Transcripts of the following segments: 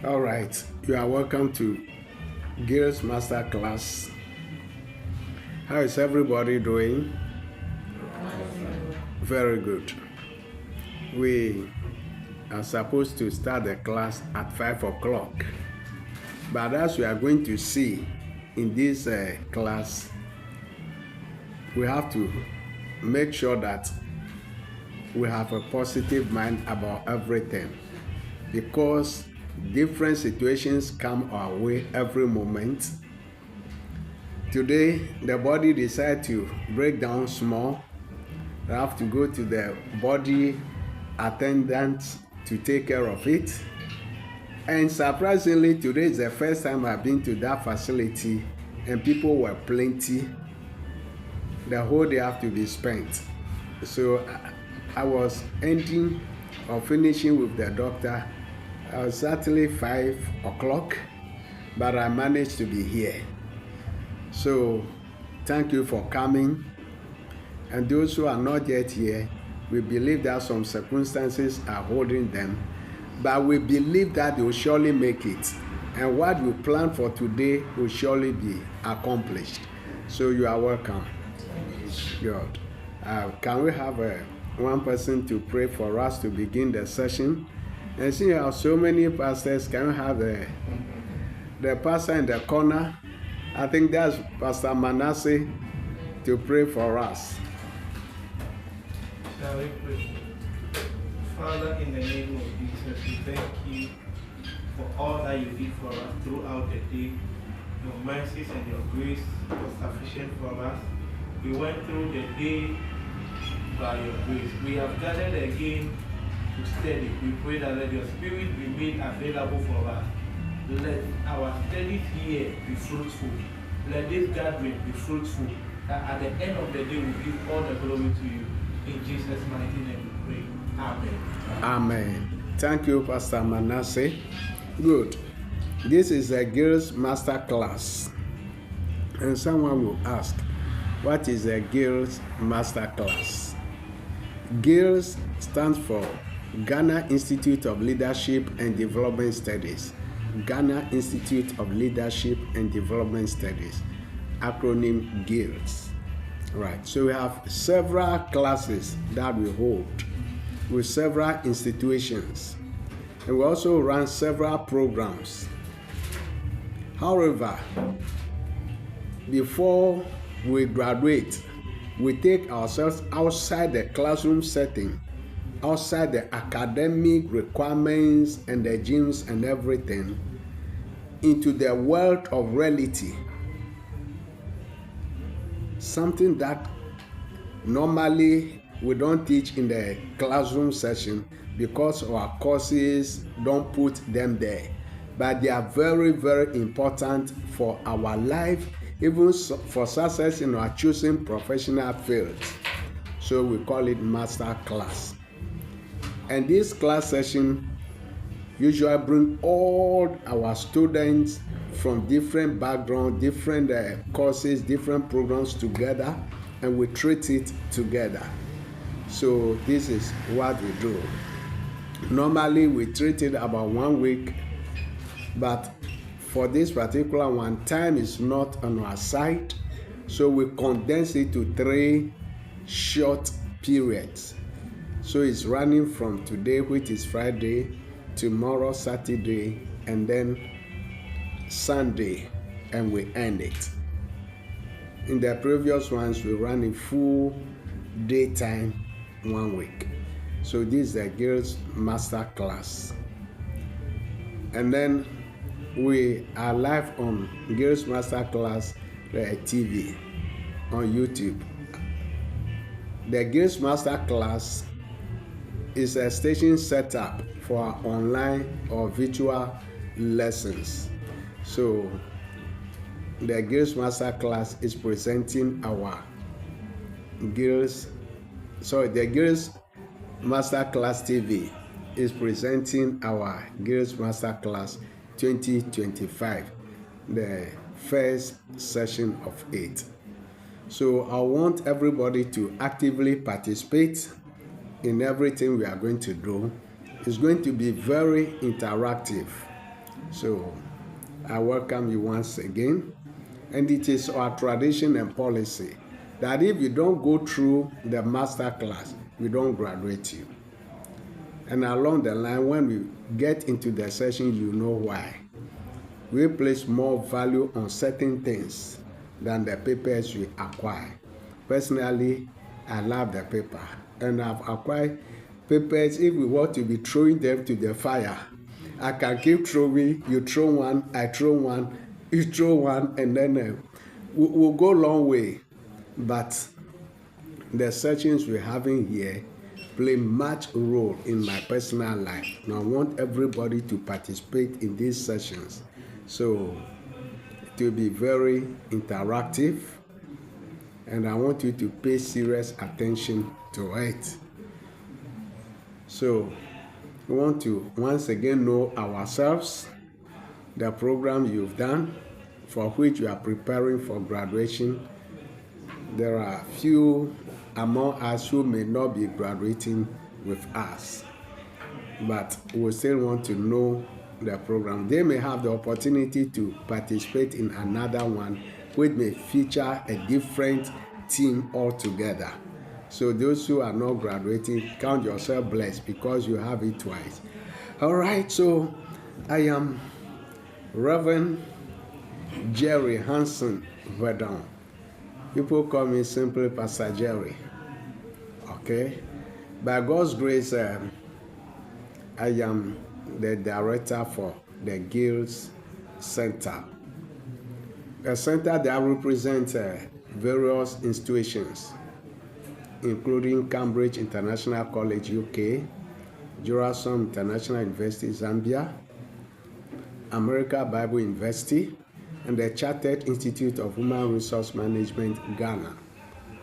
All right, you are welcome to Gilds Masterclass. How is everybody doing? Very good. We are supposed to start the class at 5 o'clock. But as we are going to see in this class, we have to make sure that we have a positive mind about everything, because different situations come our way every moment. Today, the body decided to break down small. I have to go to the body attendant to take care of it. And surprisingly, today is the first time I've been to that facility, and people were plenty. The whole day have to be spent. So I was ending or finishing with the doctor. I was certainly 5 o'clock, but I managed to be here. So thank you for coming. And those who are not yet here, we believe that some circumstances are holding them, but we believe that they will surely make it. And what we plan for today will surely be accomplished. So you are welcome. Good. Can we have one person to pray for us to begin the session? And since you have so many pastors, can we have the pastor in the corner? I think that's Pastor Manasseh to pray for us. Shall we pray? Father, in the name of Jesus, we thank you for all that you did for us throughout the day. Your mercies and your grace was sufficient for us. We went through the day by your grace. We have gathered again to study. We pray that let your spirit be made available for us. Let our studies here be fruitful. Let this gathering be fruitful. That at the end of the day we give all the glory to you. In Jesus' mighty name we pray. Amen. Amen. Thank you, Pastor Manasseh. Good. This is a Gilds Master Class. And someone will ask, what is a Gilds Master Class? Gilds stands for Ghana Institute of Leadership and Development Studies. Ghana Institute of Leadership and Development Studies. Acronym Gilds. Right. So we have several classes that we hold with several institutions. And we also run several programs. However, before we graduate, we take ourselves outside the classroom setting, outside the academic requirements and the gyms and everything, into the world of reality. Something that normally we don't teach in the classroom session because our courses don't put them there. But they are very, very important for our life, even for success in our choosing professional fields. So we call it master class. And this class session usually bring all our students from different backgrounds, different courses, different programs together, and we treat it together. So this is what we do. Normally we treat it about 1 week, but for this particular one, time is not on our side, so we condense it to 3 short periods. So it's running from today, which is Friday, tomorrow, Saturday, and then Sunday, and we end it. In the previous ones, we ran a full daytime 1 week. So this is the Gilds Master Class. And then we are live on Gilds Master Class TV on YouTube. The Gilds Master Class is a station set up for online or virtual lessons. So the Gilds Master Class is presenting our the Gilds Master Class TV is presenting our Gilds Master Class 2025, the first session of 8. So I want everybody to actively participate in everything we are going to do. It's going to be very interactive. So I welcome you once again. And it is our tradition and policy that if you don't go through the master class, we don't graduate you. And along the line, when we get into the session, you know why. We place more value on certain things than the papers we acquire. Personally, I love the paper, and I've acquired papers. If we want to be throwing them to the fire, I can keep throwing. You throw one, I throw one, you throw one, and then we'll go a long way. But the sessions we're having here play much role in my personal life. And I want everybody to participate in these sessions. So it will be very interactive, and I want you to pay serious attention to it. So we want to once again know ourselves, the program you've done, for which you are preparing for graduation. There are few among us who may not be graduating with us, but we still want to know the program. They may have the opportunity to participate in another one, which may feature a different team altogether. So those who are not graduating, count yourself blessed because you have it twice. All right, so I am Reverend Jerry Hansen Verdon. People call me simply Pastor Jerry. Okay? By God's grace, I am the director for the Gilds Center. A center that represents various institutions, including Cambridge International College, UK, Jurasom International University, Zambia, America Bible University, and the Chartered Institute of Human Resource Management, Ghana.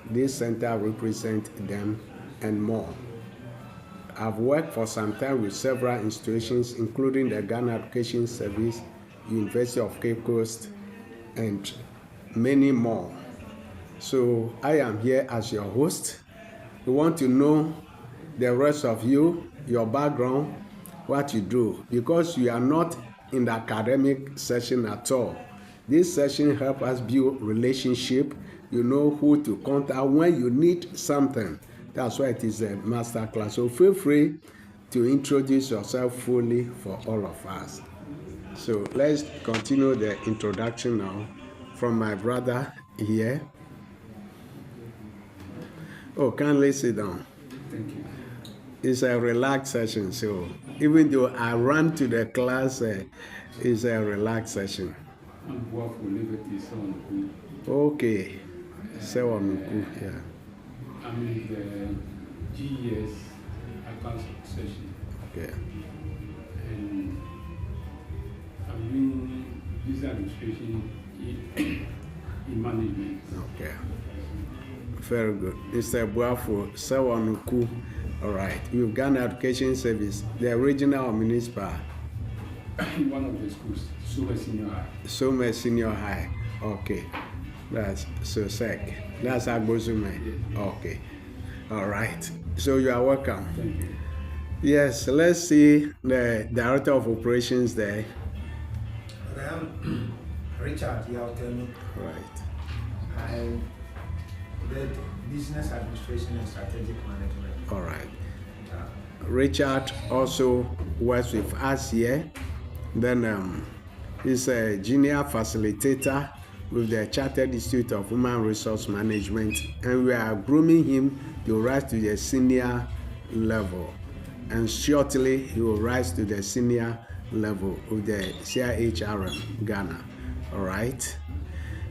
This center represents them and more. I've worked for some time with several institutions, including the Ghana Education Service, University of Cape Coast, and many more. So I am here as your host. We want to know the rest of you, your background, what you do, because you are not in the academic session at all. This session helps us build relationship. You know who to contact when you need something. That's why it is a master class. So feel free to introduce yourself fully for all of us. So let's continue the introduction now from my brother here. Oh, kindly sit down. Thank you. It's a relaxed session, so even though I run to the class, it's a relaxed session. I'm work for Liberty, so Okay, so yeah. I'm in the GES advanced session, Okay. and I'm doing business administration in management. Okay. Very good. Mr. Buafo, Sawanuku. All right. You've Ghana Education Service, the regional or municipal? In one of the schools, Super Senior High. Soma Senior High. Okay. That's so sec. That's Agbozume. Okay. All right. So you are welcome. Thank you. Yes, let's see the Director of Operations there. I am Richard Yautenu. Right. I did business administration and strategic management. All right. Richard also works with us here. Then he's a junior facilitator with the Chartered Institute of Human Resource Management, and we are grooming him to rise to the senior level. And shortly, he will rise to the senior level with the CIHRM Ghana. All right.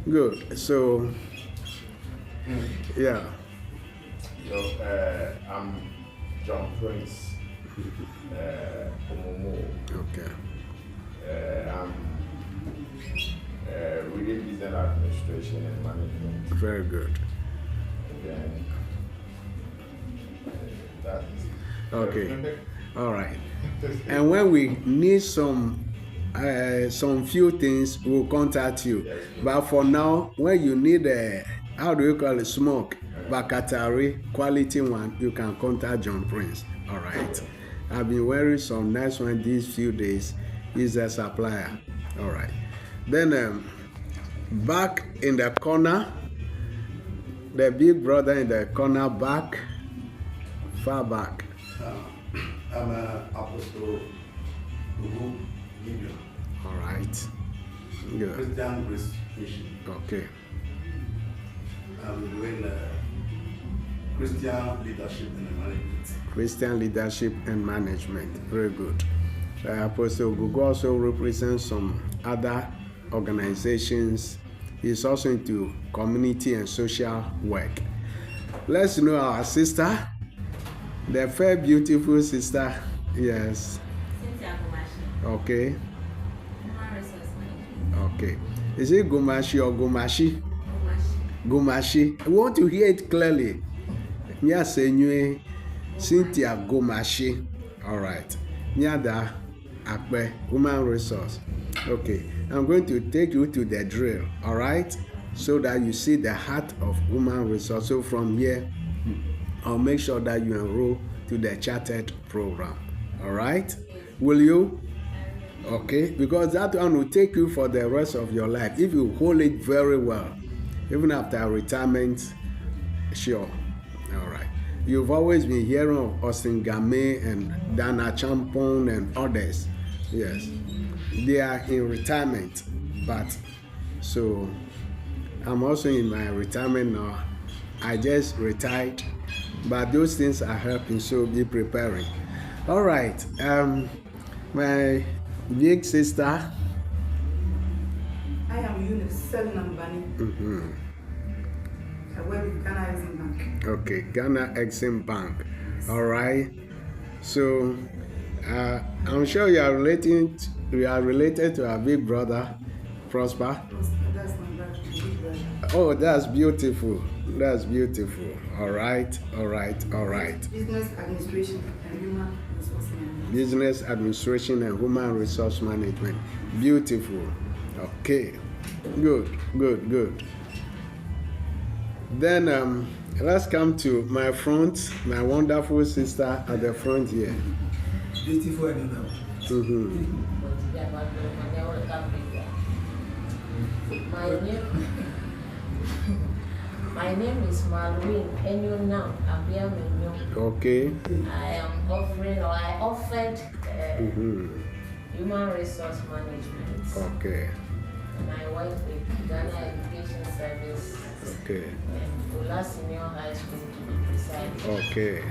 Good. So, yeah. So, I'm John Prince Omomo. Okay. I'm reading business administration and management. Very good. And that is Okay. All right. And when we need some few things, we'll contact you. Yes. But for now, when you need how do you call it, smoke, Bakatari, quality one, you can contact John Prince. All right. I've been wearing some nice one these few days, He's a supplier. All right. Then back in the corner, the big brother in the corner back, far back. I'm an apostle who Gideon. All right. Good. Christian Grace Mission. Okay. I'm doing Christian leadership and management. Christian leadership and management. Very good. Apostle Gugu also represents some other organizations. He's also into community and social work. Let's know our sister, the fair, beautiful sister. Yes. Okay. Okay. Is it Gumashi or Gumashi? Gumashi. We want to hear it clearly. Yes, Cynthia Gumashi. All right. Nyada Akpe, human resource. Okay. I'm going to take you to the drill. All right. So that you see the heart of human resource. So from here, I'll make sure that you enroll to the chartered program. All right. Will you? Okay, because that one will take you for the rest of your life if you hold it very well, even after retirement. Sure. All right. You've always been hearing of Austin Game and Dana Champon and others. Yes, they are in retirement, but so I'm also in my retirement now. I just retired, but those things are helping, so be preparing. All right. My big sister. I am Eunice Selnam Bani. I work with Ghana Exim Bank. Okay, Ghana Exim Bank. All right. So I'm sure you are related to our big brother, Prosper. That's my brother, big brother. Oh, that's beautiful. That's beautiful. All right. All right. All right. Business administration and human resource management. Business administration and human resource management. Beautiful. Okay. Good. Good. Good. Then let's come to my front, my wonderful sister at the front here. Beautiful and My name is Maureen Enyonam Abiamenyo. Okay. I offered human resource management. Okay. And I work with Ghana Education Service. Okay. And Ula Senior High School to be precise. Okay.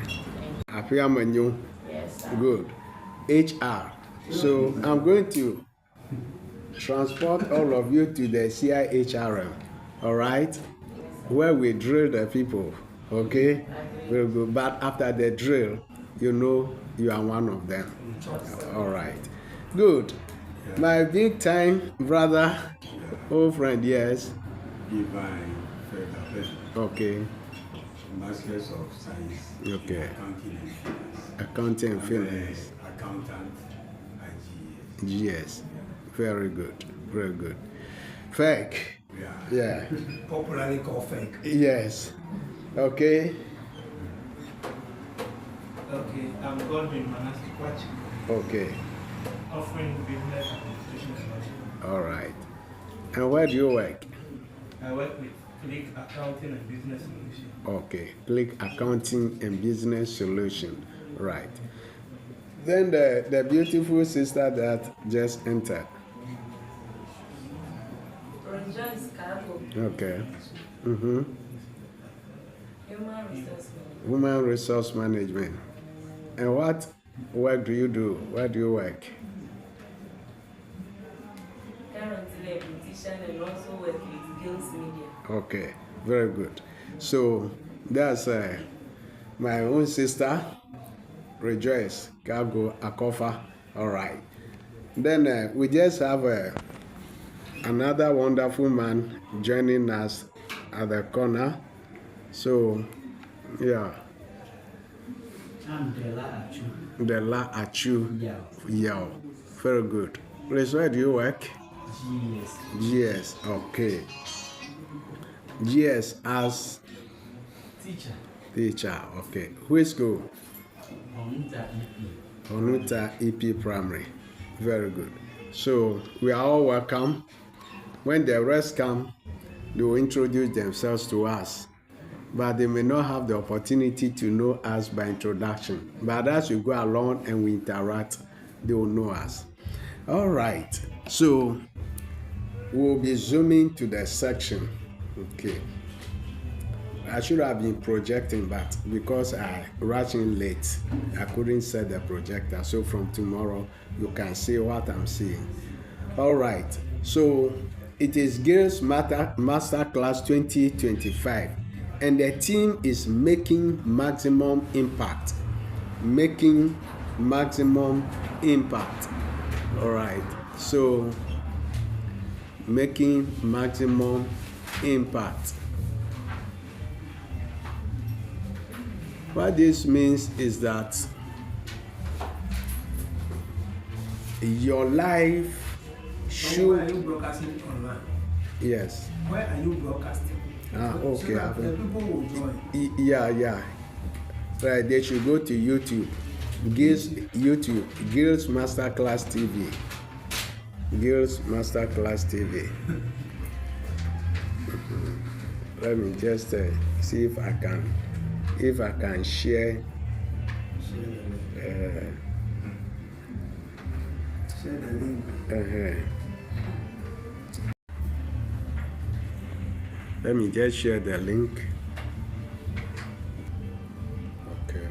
Abiamenyo. Yes. Good. HR. So I'm going to transport all of you to the CIHRM. All right. Where we drill the people, okay? Very good. But after the drill, you know you are one of them. All right. Good. My big time brother, old friend, yes. Divine Federal. Okay. Masters of Science. Okay. Accounting and Finance. Accounting and Finance. Accountant at GS. Yes. Very good. Very good. Fake. Yeah. popularly called fake. Yes. Okay. Okay, I'm Godwin Manasseh Kwachi, Okay. offering business administration solution. All right. And where do you work? I work with Click Accounting and Business Solution. Okay. Click Accounting and Business Solution. Right. Then the beautiful sister that just entered. Rejoice Cargo. Okay. Mm-hmm. Human resource management. Human resource management. And what work do you do? Where do you work? Currently a beautician and also work with Gilds Media. Okay. Very good. So that's my own sister, Rejoice Cargo Akofa. All right. Then we just have another wonderful man joining us at the corner. So, yeah. I'm Dela Achu. Dela Achu. Yeah. Yeah. Very good. Please, where do you work? GS. GS. Okay. GS as Teacher. teacher. Okay. Which school? Onuta EP. Onuta EP Primary. Very good. So we are all welcome. When the rest come, they will introduce themselves to us. But they may not have the opportunity to know us by introduction. But as we go along and we interact, they will know us. All right. So we'll be zooming to the section. Okay. I should have been projecting, but because I rushed in late, I couldn't set the projector. So from tomorrow, you can see what I'm seeing. All right. So it is Gilds Master Class 2025, and the theme is making maximum impact. Making maximum impact. All right. So making maximum impact. What this means is that your life should. Where are you broadcasting online? Yes. Where are you broadcasting? Okay. So that the people will join. Yeah. Right. They should go to YouTube. Gilds Masterclass TV. Gilds Masterclass TV. Let me just see if I can share. Share the link. Let me just share the link. Okay.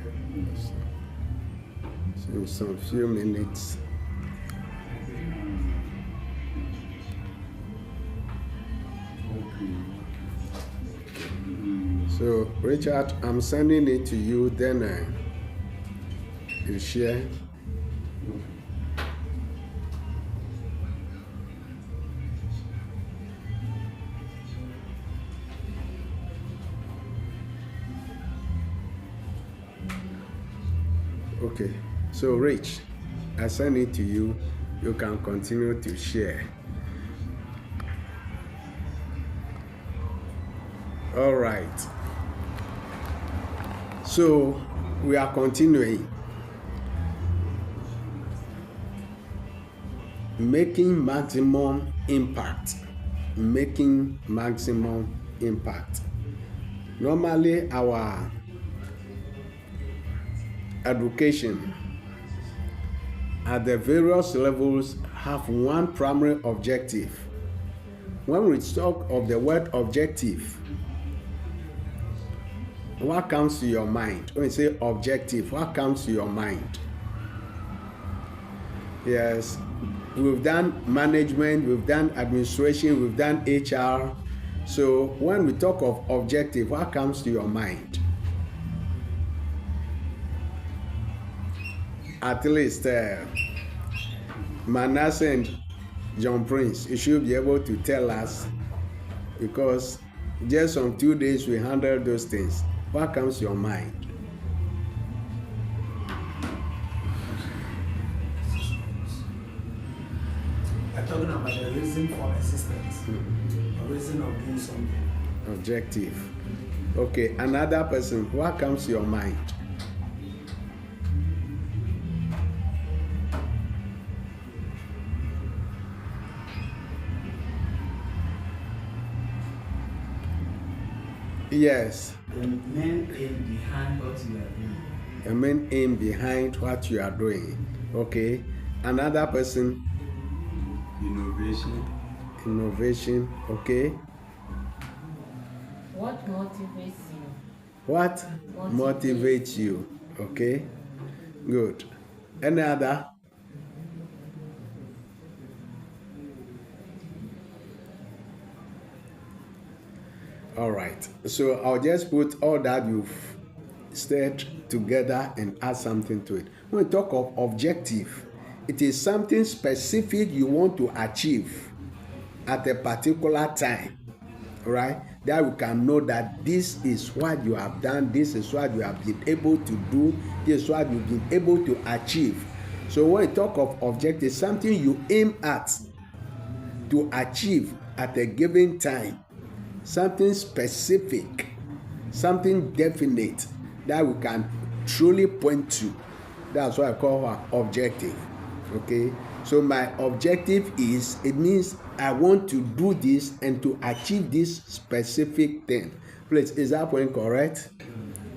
So in some few minutes. So Richard, I'm sending it to you, then you share. Okay, so Rich, I send it to you. You can continue to share. All right. So we are continuing. Making maximum impact. Making maximum impact. Normally, our education at the various levels have one primary objective. When we talk of the word objective, what comes to your mind? When you say objective, what comes to your mind? Yes, we've done management, we've done administration, we've done HR. So when we talk of objective, what comes to your mind? At least Manasseh and John Prince, you should be able to tell us, because just on 2 days we handle those things. What comes to your mind? You're talking about the reason for existence, the reason of doing something. Objective. Okay, another person, what comes to your mind? Yes. The main aim behind what you are doing. The main aim behind what you are doing. Okay. Another person. Innovation. Innovation. Okay. What motivates you? What motivates you? Okay. Good. Any other? All right. So I'll just put all that you've said together and add something to it. When we talk of objective, it is something specific you want to achieve at a particular time, right? That we can know that this is what you have done, this is what you have been able to do, this is what you've been able to achieve. So when we talk of objective, something you aim at to achieve at a given time, something specific, something definite that we can truly point to. That's what I call our objective. Okay, so my objective is, it means I want to do this and to achieve this specific thing. Please, is that point correct?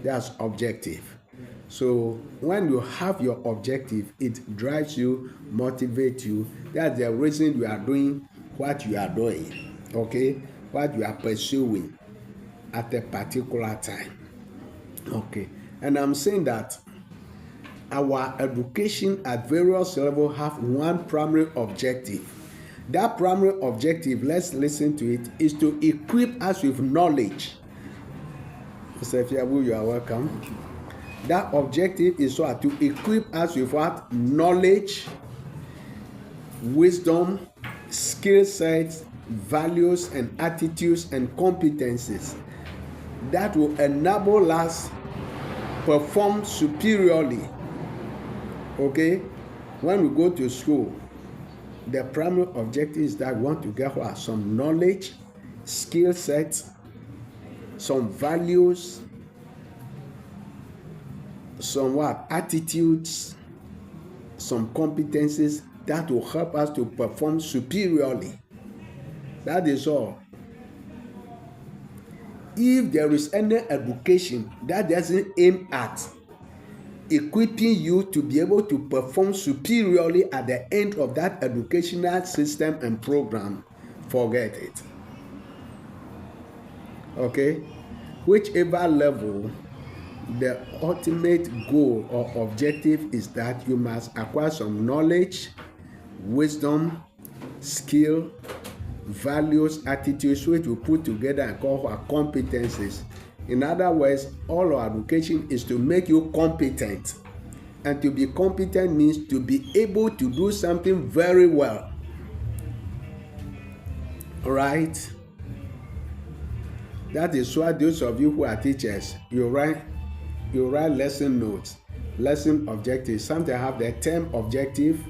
That's objective. So when you have your objective, it drives you, motivates you. That's the reason you are doing what you are doing. Okay, what you are pursuing at a particular time. Okay, and I'm saying that our education at various levels have one primary objective. That primary objective, let's listen to it, is to equip us with knowledge. Mr. Fiabu, you are welcome. That objective is so to equip us with what? Knowledge, wisdom, skill sets, values and attitudes and competencies that will enable us perform superiorly. Okay, when we go to school, the primary objective is that we want to get what? Some knowledge, skill sets, some values, some what? Attitudes, some competencies that will help us to perform superiorly. That is all. If there is any education that doesn't aim at equipping you to be able to perform superiorly at the end of that educational system and program, forget it. Okay? Whichever level, the ultimate goal or objective is that you must acquire some knowledge, wisdom, skill, values, attitudes, which we put together and call our competencies. In other words, all our education is to make you competent. And to be competent means to be able to do something very well. Right? That is why those of you who are teachers, you write lesson notes, lesson objectives. Sometimes have the term objective,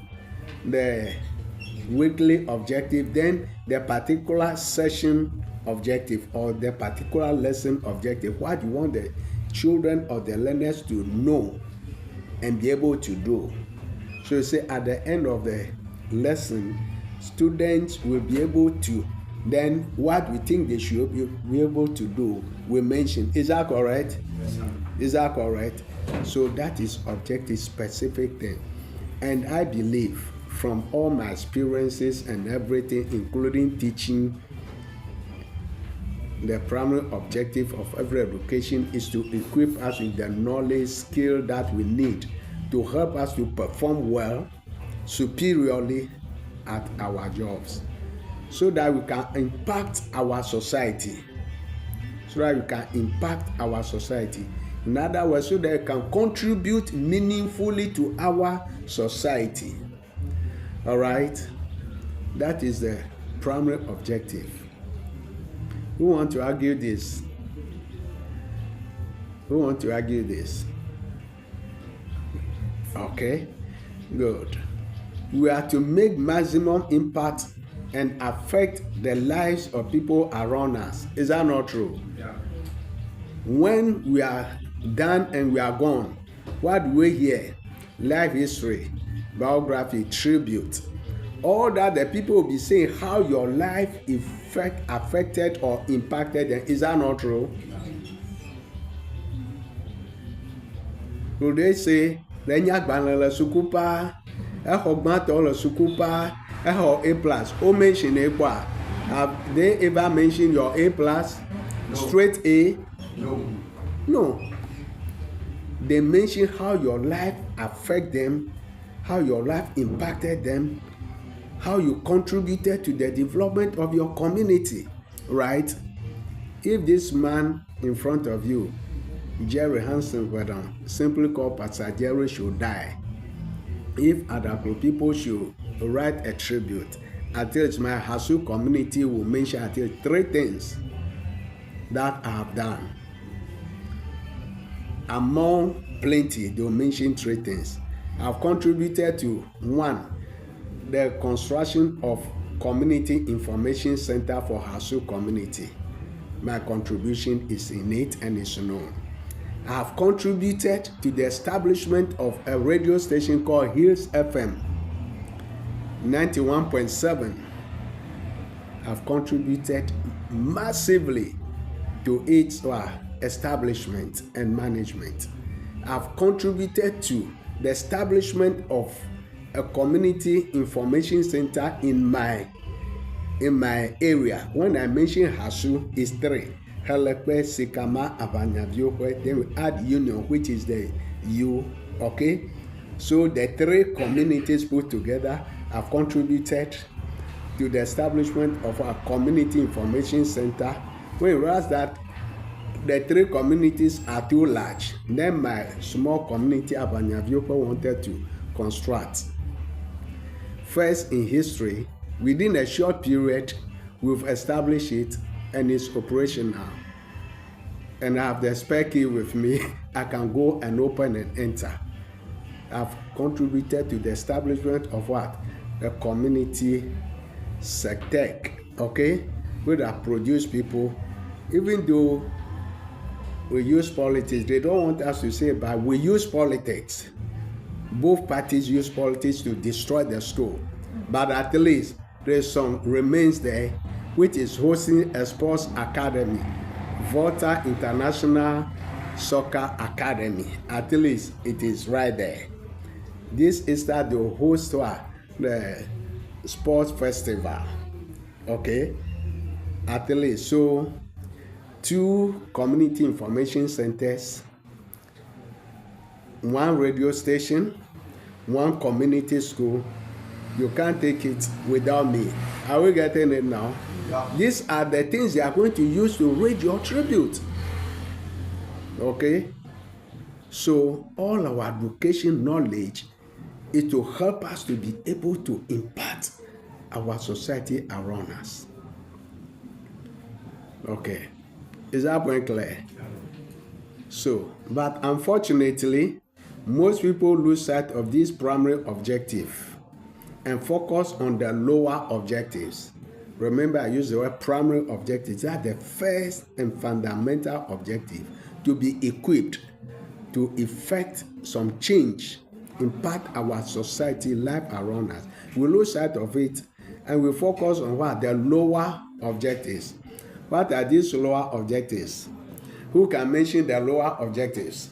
the weekly objective, then the particular session objective or the particular lesson objective. What you want the children or the learners to know and be able to do. So you say at the end of the lesson, students will be able to, then what we think they should be able to do, we mention. Is that correct? Yes, sir. Is that correct? So that is objective specific thing. And I believe from all my experiences and everything, including teaching, the primary objective of every education is to equip us with the knowledge, skill that we need to help us to perform well, superiorly at our jobs, so that we can impact our society. In other words, so that we can contribute meaningfully to our society. All right? That is the primary objective. Who want to argue this? Okay, good. We are to make maximum impact and affect the lives of people around us. Is that not true? Yeah. When we are done and we are gone, what do we hear? Life history, biography, tribute. All that the people will be saying how your life affected or impacted them. Is that not true? Will they say, "Lenya gbanle le suku pa, eho gbanto le suku pa, eho A+." O mention A+. Have they ever mentioned your A+? No. Straight A? No. They mention how your life affected them, how your life impacted them, how you contributed to the development of your community, right? If this man in front of you, Jerry Hansen, simply called Pastor Jerry, should die, if other people should write a tribute, at least my Hasu community will mention at least 3 things that I have done. Among plenty, they will mention 3 things. I've contributed to 1, the construction of Community Information Center for Hasu community. My contribution is in it and is known. I have contributed to the establishment of a radio station called Hills FM. 91.7 have contributed massively to its establishment and management. Have contributed to the establishment of a community information center in my area. When I mention Hasu, it's 3. Helepe, Sikama, Abanyabiope. Then we add Union, which is the U. Okay? So the 3 communities put together have contributed to the establishment of our community information center. When we realize that the 3 communities are too large, then my small community Abanyabiope wanted to construct. First in history, within a short period, we've established it and it's operational. And I have the spare key with me. I can go and open and enter. I've contributed to the establishment of what? A community sector, okay? Where that produce people, even though we use politics, they don't want us to say, but we use politics. Both parties use politics to destroy the school. But at least there's some remains there, which is hosting a sports academy, Volta International Soccer Academy. At least it is right there. This is that the host the sports festival. Okay? At least. So 2 community information centers, 1 radio station, 1 community school. You can't take it without me. Are we getting it now? Yeah. These are the things you are going to use to raise your tribute. Okay? So all our education knowledge is to help us to be able to impact our society around us. Okay. Is that point clear? So, but unfortunately, most people lose sight of this primary objective and focus on the lower objectives. Remember, I use the word primary objectives. That's the first and fundamental objective, to be equipped to effect some change, impact our society, life around us. We lose sight of it and we focus on what? The lower objectives. What are these lower objectives? Who can mention the lower objectives?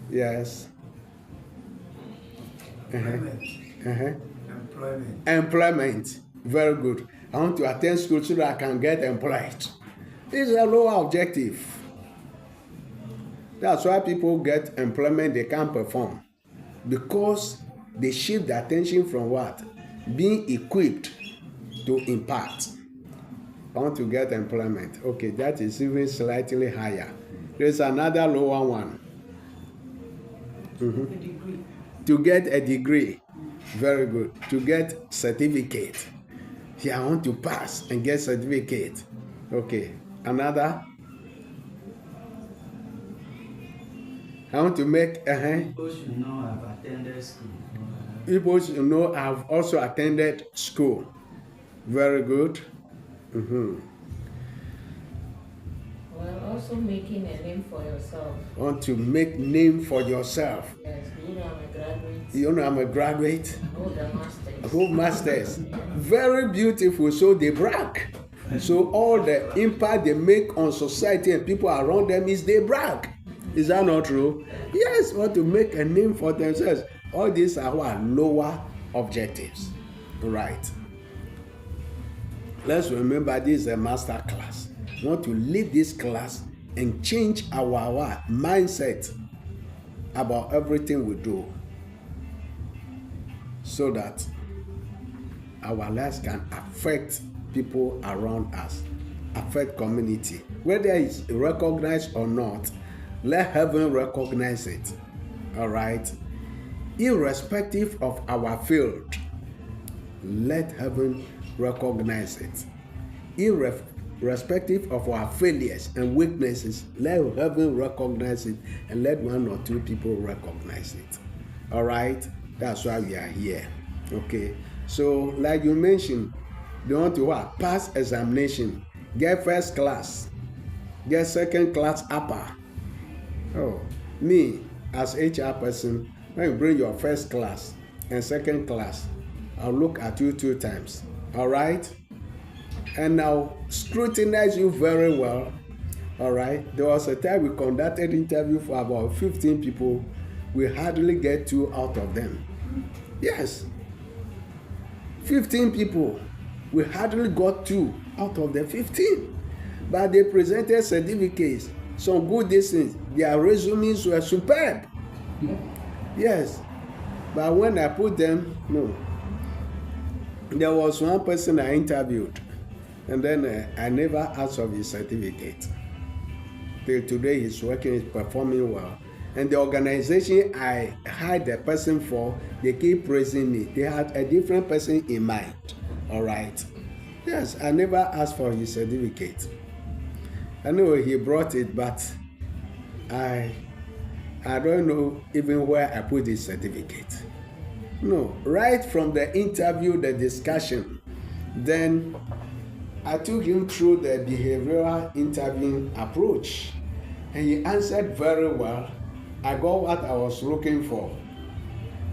Yes. Employment. Very good. I want to attend school so that I can get employed. This is a lower objective. That's why people get employment, they can't perform. Because they shift the attention from what? Being equipped to impact. I want to get employment. Okay, that is even slightly higher. There's another lower one. To get a degree. Very good. To get certificate. Yeah, I want to pass and get certificate. Okay. Another. I want to make People should know I've attended school. People should know I've also attended school. Very good. Well, also making a name for yourself. Want to make name for yourself. Yes, you know I'm a graduate. You know I'm a graduate. I hold a master's. Hold masters. Very beautiful. So they brag. So all the impact they make on society and people around them is they brag. Is that not true? Yes, want to make a name for themselves. All these are our lower objectives. Right. Let's remember this is a master class. We want to lead this class and change our mindset about everything we do so that our lives can affect people around us, affect community. Whether it's recognized or not, let heaven recognize it. All right? Irrespective of our field, let heaven recognize it. Irrespective of our failures and weaknesses, let heaven recognize it and let 1 or 2 people recognize it. All right? That's why we are here. Okay? So, like you mentioned, you want to what? Pass examination, get first class, get second class upper. Oh, me as HR person, when you bring your first class, and second class, I'll look at you 2 times. All right? And I'll scrutinize you very well. All right? There was a time we conducted interview for about 15 people. We hardly get 2 out of them. Yes. 15 people. We hardly got 2 out of the 15. But they presented certificates, some good things. Their resumes were superb. Yes. But when I put them, no. There was one person I interviewed, and then I never asked of his certificate. Till today, he's working, he's performing well. And the organization I hired the person for, they keep praising me. They had a different person in mind. All right. Yes, I never asked for his certificate. I know he brought it, but I don't know even where I put his certificate. No, right from the interview, the discussion, then I took him through the behavioral interviewing approach, and he answered very well. I got what I was looking for.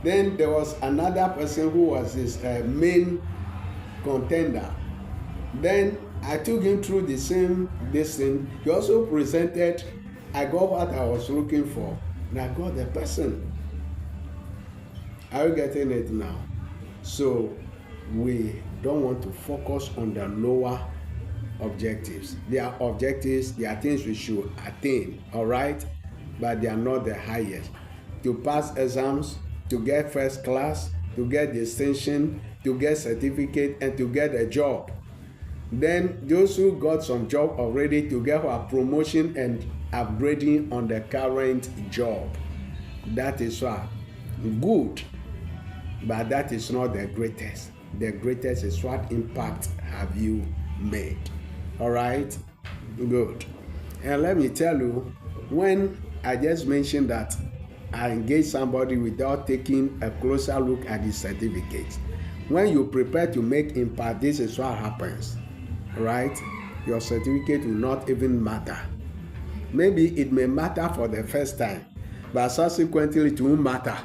Then there was another person who was his main contender. Then I took him through the same thing. He also presented. I got what I was looking for, and I got the person. Are you getting it now? So we don't want to focus on the lower objectives. They are objectives, they are things we should attain, all right? But they are not the highest. To pass exams, to get first class, to get distinction, to get certificate, and to get a job. Then those who got some job already, to get a promotion and upgrading on the current job. That is why good, but that is not the greatest. The greatest is what impact have you made. All right? Good. And let me tell you, when I just mentioned that I engage somebody without taking a closer look at the certificate, when you prepare to make impact, this is what happens. Right? Your certificate will not even matter. Maybe it may matter for the first time, but subsequently it won't matter.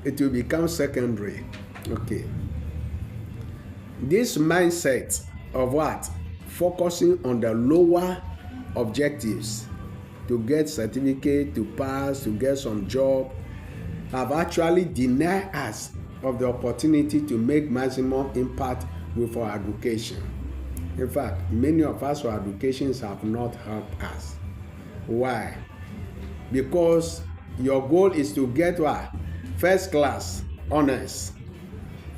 It will become secondary. Okay. This mindset of what? Focusing on the lower objectives to get certificate, to pass, to get some job, have actually denied us of the opportunity to make maximum impact with our education. In fact, many of us, our educations have not helped us. Why? Because your goal is to get what? First class honors.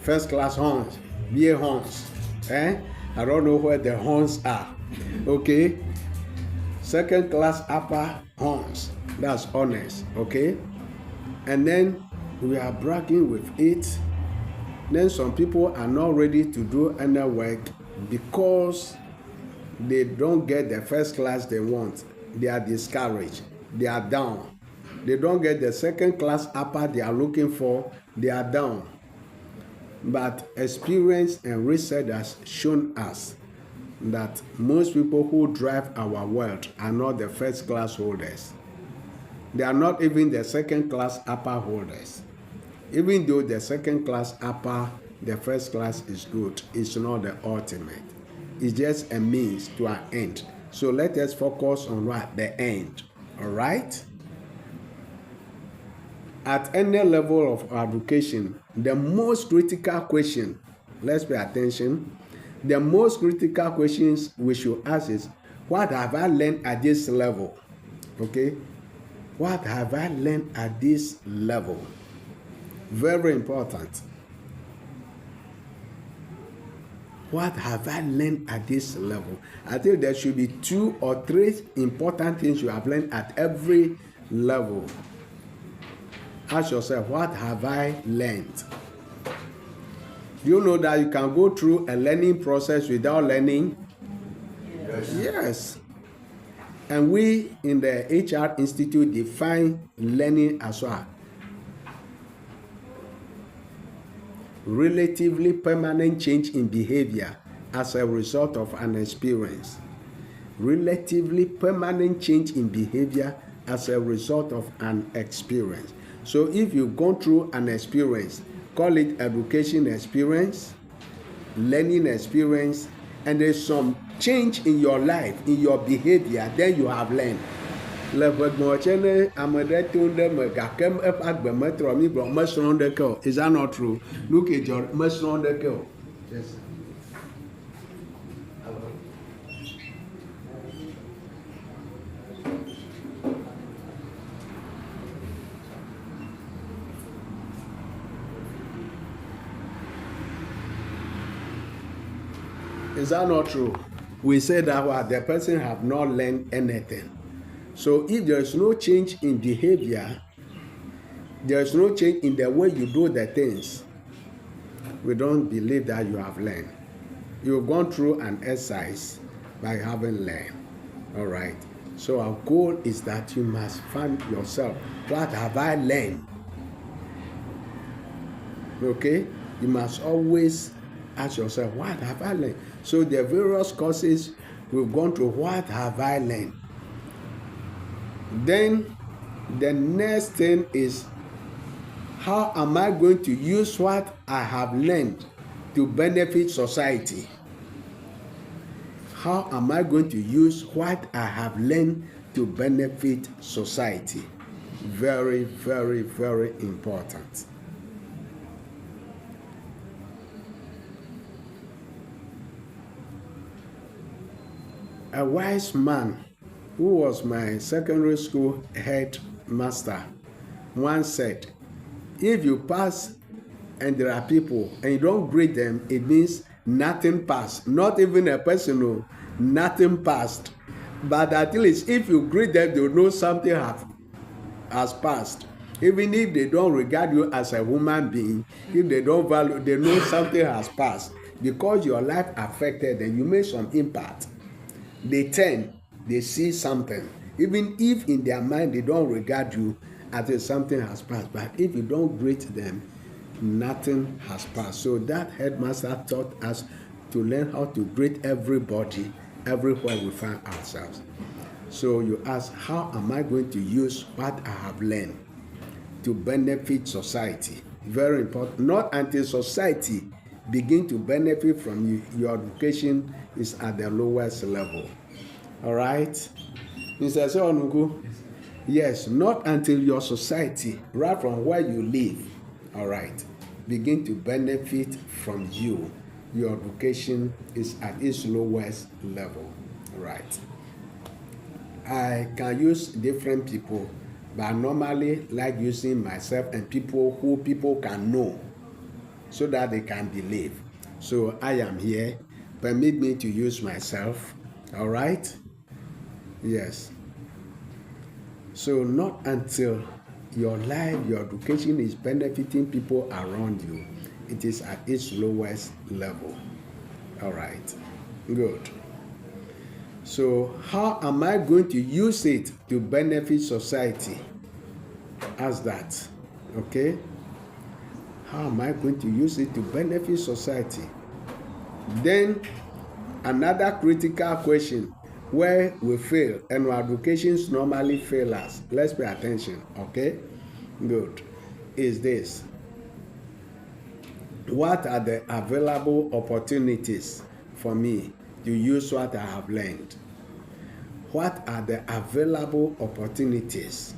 First class horns. BA horns. I don't know where the horns are. Okay? Second class upper horns. That's honors. Okay? And then we are bragging with it. Then some people are not ready to do any work because they don't get the first class they want. They are discouraged. They are down. They don't get the second class upper they are looking for. They are down. But experience and research has shown us that most people who drive our world are not the first class holders. They are not even the second class upper holders. Even though the second class upper, the first class is good, it's not the ultimate. It's just a means to an end. So let us focus on what? The end. All right? At any level of education, the most critical question, let's pay attention, the most critical questions we should ask is, what have I learned at this level? Okay? What have I learned at this level? Very important. What have I learned at this level? I think there should be 2 or 3 important things you have learned at every level. Ask yourself, what have I learned? Do you know that you can go through a learning process without learning? Yes. And we in the HR Institute define learning as well. Relatively permanent change in behavior as a result of an experience. Relatively permanent change in behavior as a result of an experience. So if you've gone through an experience, call it education experience, learning experience, and there's some change in your life, in your behavior, then you have learned. Le ʋegbɔ̃tse ne ame ɖe to ɖe me gake eƒe agbe metrɔ mi gblɔ mesrɔ̃ ɖeke o. Is that not true? Nu ke dzɔ mesrɔ̃ ɖeke o. Yes. Is that not true? We say that the person have not learned anything. So if there is no change in behavior, there is no change in the way you do the things, we don't believe that you have learned. You've gone through an exercise, but you haven't learned. All right. So our goal is that you must find yourself. What have I learned? Okay? You must always ask yourself, what have I learned? So the various courses we've gone through, what have I learned? Then the next thing is, how am I going to use what I have learned to benefit society? How am I going to use what I have learned to benefit society? Very, very, very important. A wise man who was my secondary school headmaster once said, if you pass and there are people and you don't greet them, it means nothing passed. Not even a person, nothing passed. But at least if you greet them, they know something has passed. Even if they don't regard you as a human being, if they don't value, they know something has passed. Because your life affected and you made some impact. They turn, they see something. Even if in their mind they don't regard you as if something has passed. But if you don't greet them, nothing has passed. So that headmaster taught us to learn how to greet everybody, everywhere we find ourselves. So you ask, how am I going to use what I have learned to benefit society? Very important. Not until society begin to benefit from you, your education is at the lowest level. All right? Mr. Sonugu? Yes, not until your society, right from where you live, all right, begin to benefit from you, your education is at its lowest level. All right? I can use different people, but I normally like using myself and people who people can know, so that they can believe. So I am here. Permit me to use myself. All right? Yes. So not until your life, your education is benefiting people around you, it is at its lowest level. All right. Good. So how am I going to use it to benefit society? Ask that. Okay? How am I going to use it to benefit society? Then another critical question where we fail, and our educations normally fail us. Let's pay attention, okay? Good. Is this: what are the available opportunities for me to use what I have learned? What are the available opportunities?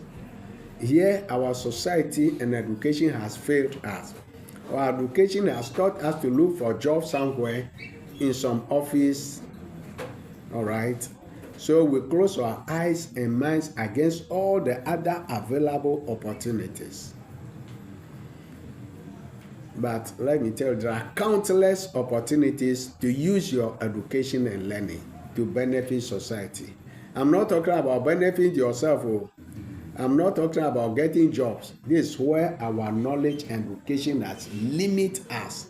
Here, our society and education has failed us. Our education has taught us to look for jobs somewhere in some office. All right. So we close our eyes and minds against all the other available opportunities. But let me tell you, there are countless opportunities to use your education and learning to benefit society. I'm not talking about benefiting yourself. I'm not talking about getting jobs. This is where our knowledge and education has limited us.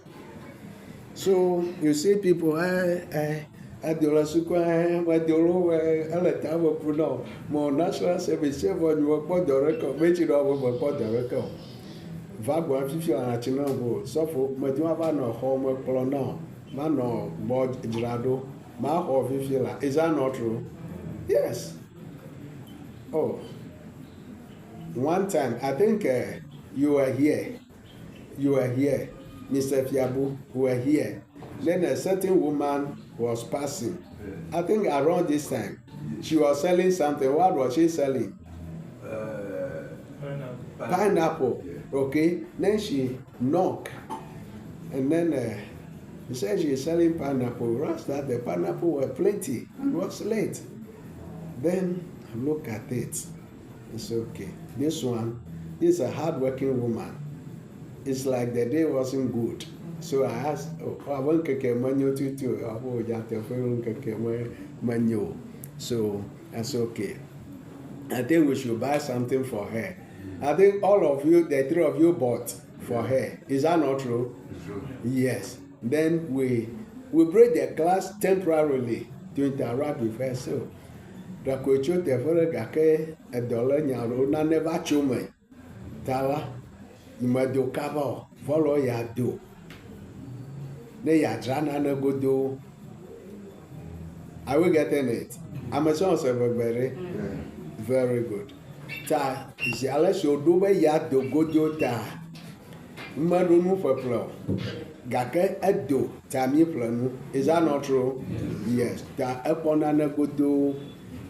So you see people, national service, is that not true? Yes. Oh. One time, I think you were here. you were here. Mr. Fiabu, who were here. Then a certain woman was passing. I think around this time, she was selling something. What was she selling? Pineapple. Okay. Then she knocked. And then he said she is selling pineapple. Rust that the pineapple were plenty. It was late. Then I look at it. It's okay. This one is a hard-working woman. It's like the day wasn't good. So I asked, I want keke manyo too. Oh, jate fero keke manyo. So that's okay. I think we should buy something for her. I think all of you, the three of you bought for her. Is that not true? True. Yes. Then we break the class temporarily to interact with her. So the coach te fere gake $1 nyaro na never chume. Tala imado kaba follow ya do. Ne ya drana na go do. Are we getting it? I'm a son of very good. Ta is unless you do be ya do go do ta. Mmadu mu feplo. Gake edo ta mi planu. Is that not true? Yes. Ta epona na go do.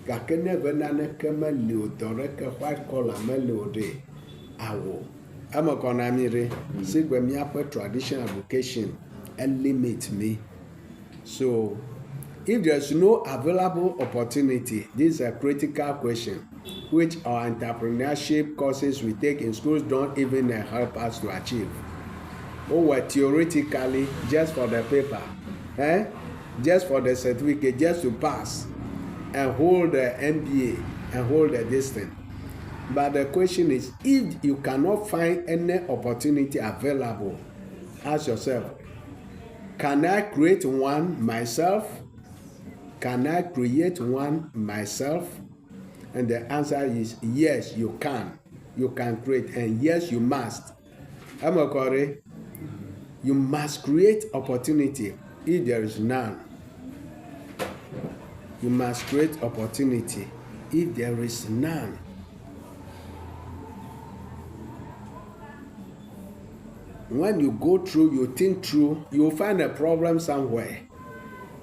Gake never na ne kema leo doreke white collar meleo de. Awo. I'm a conamire. Sigwe mi ape traditional education and limit me. So if there's no available opportunity, this is a critical question, which our entrepreneurship courses we take in schools don't even help us to achieve. Or theoretically, just for the paper, just for the certificate, just to pass and hold the MBA and hold the distance. But the question is, if you cannot find any opportunity available, ask yourself, can I create one myself? Can I create one myself? And the answer is yes, you can. You can create, and yes, you must. Am I correct? You must create opportunity if there is none. You must create opportunity if there is none. When you go through, you think through, you'll find a problem somewhere.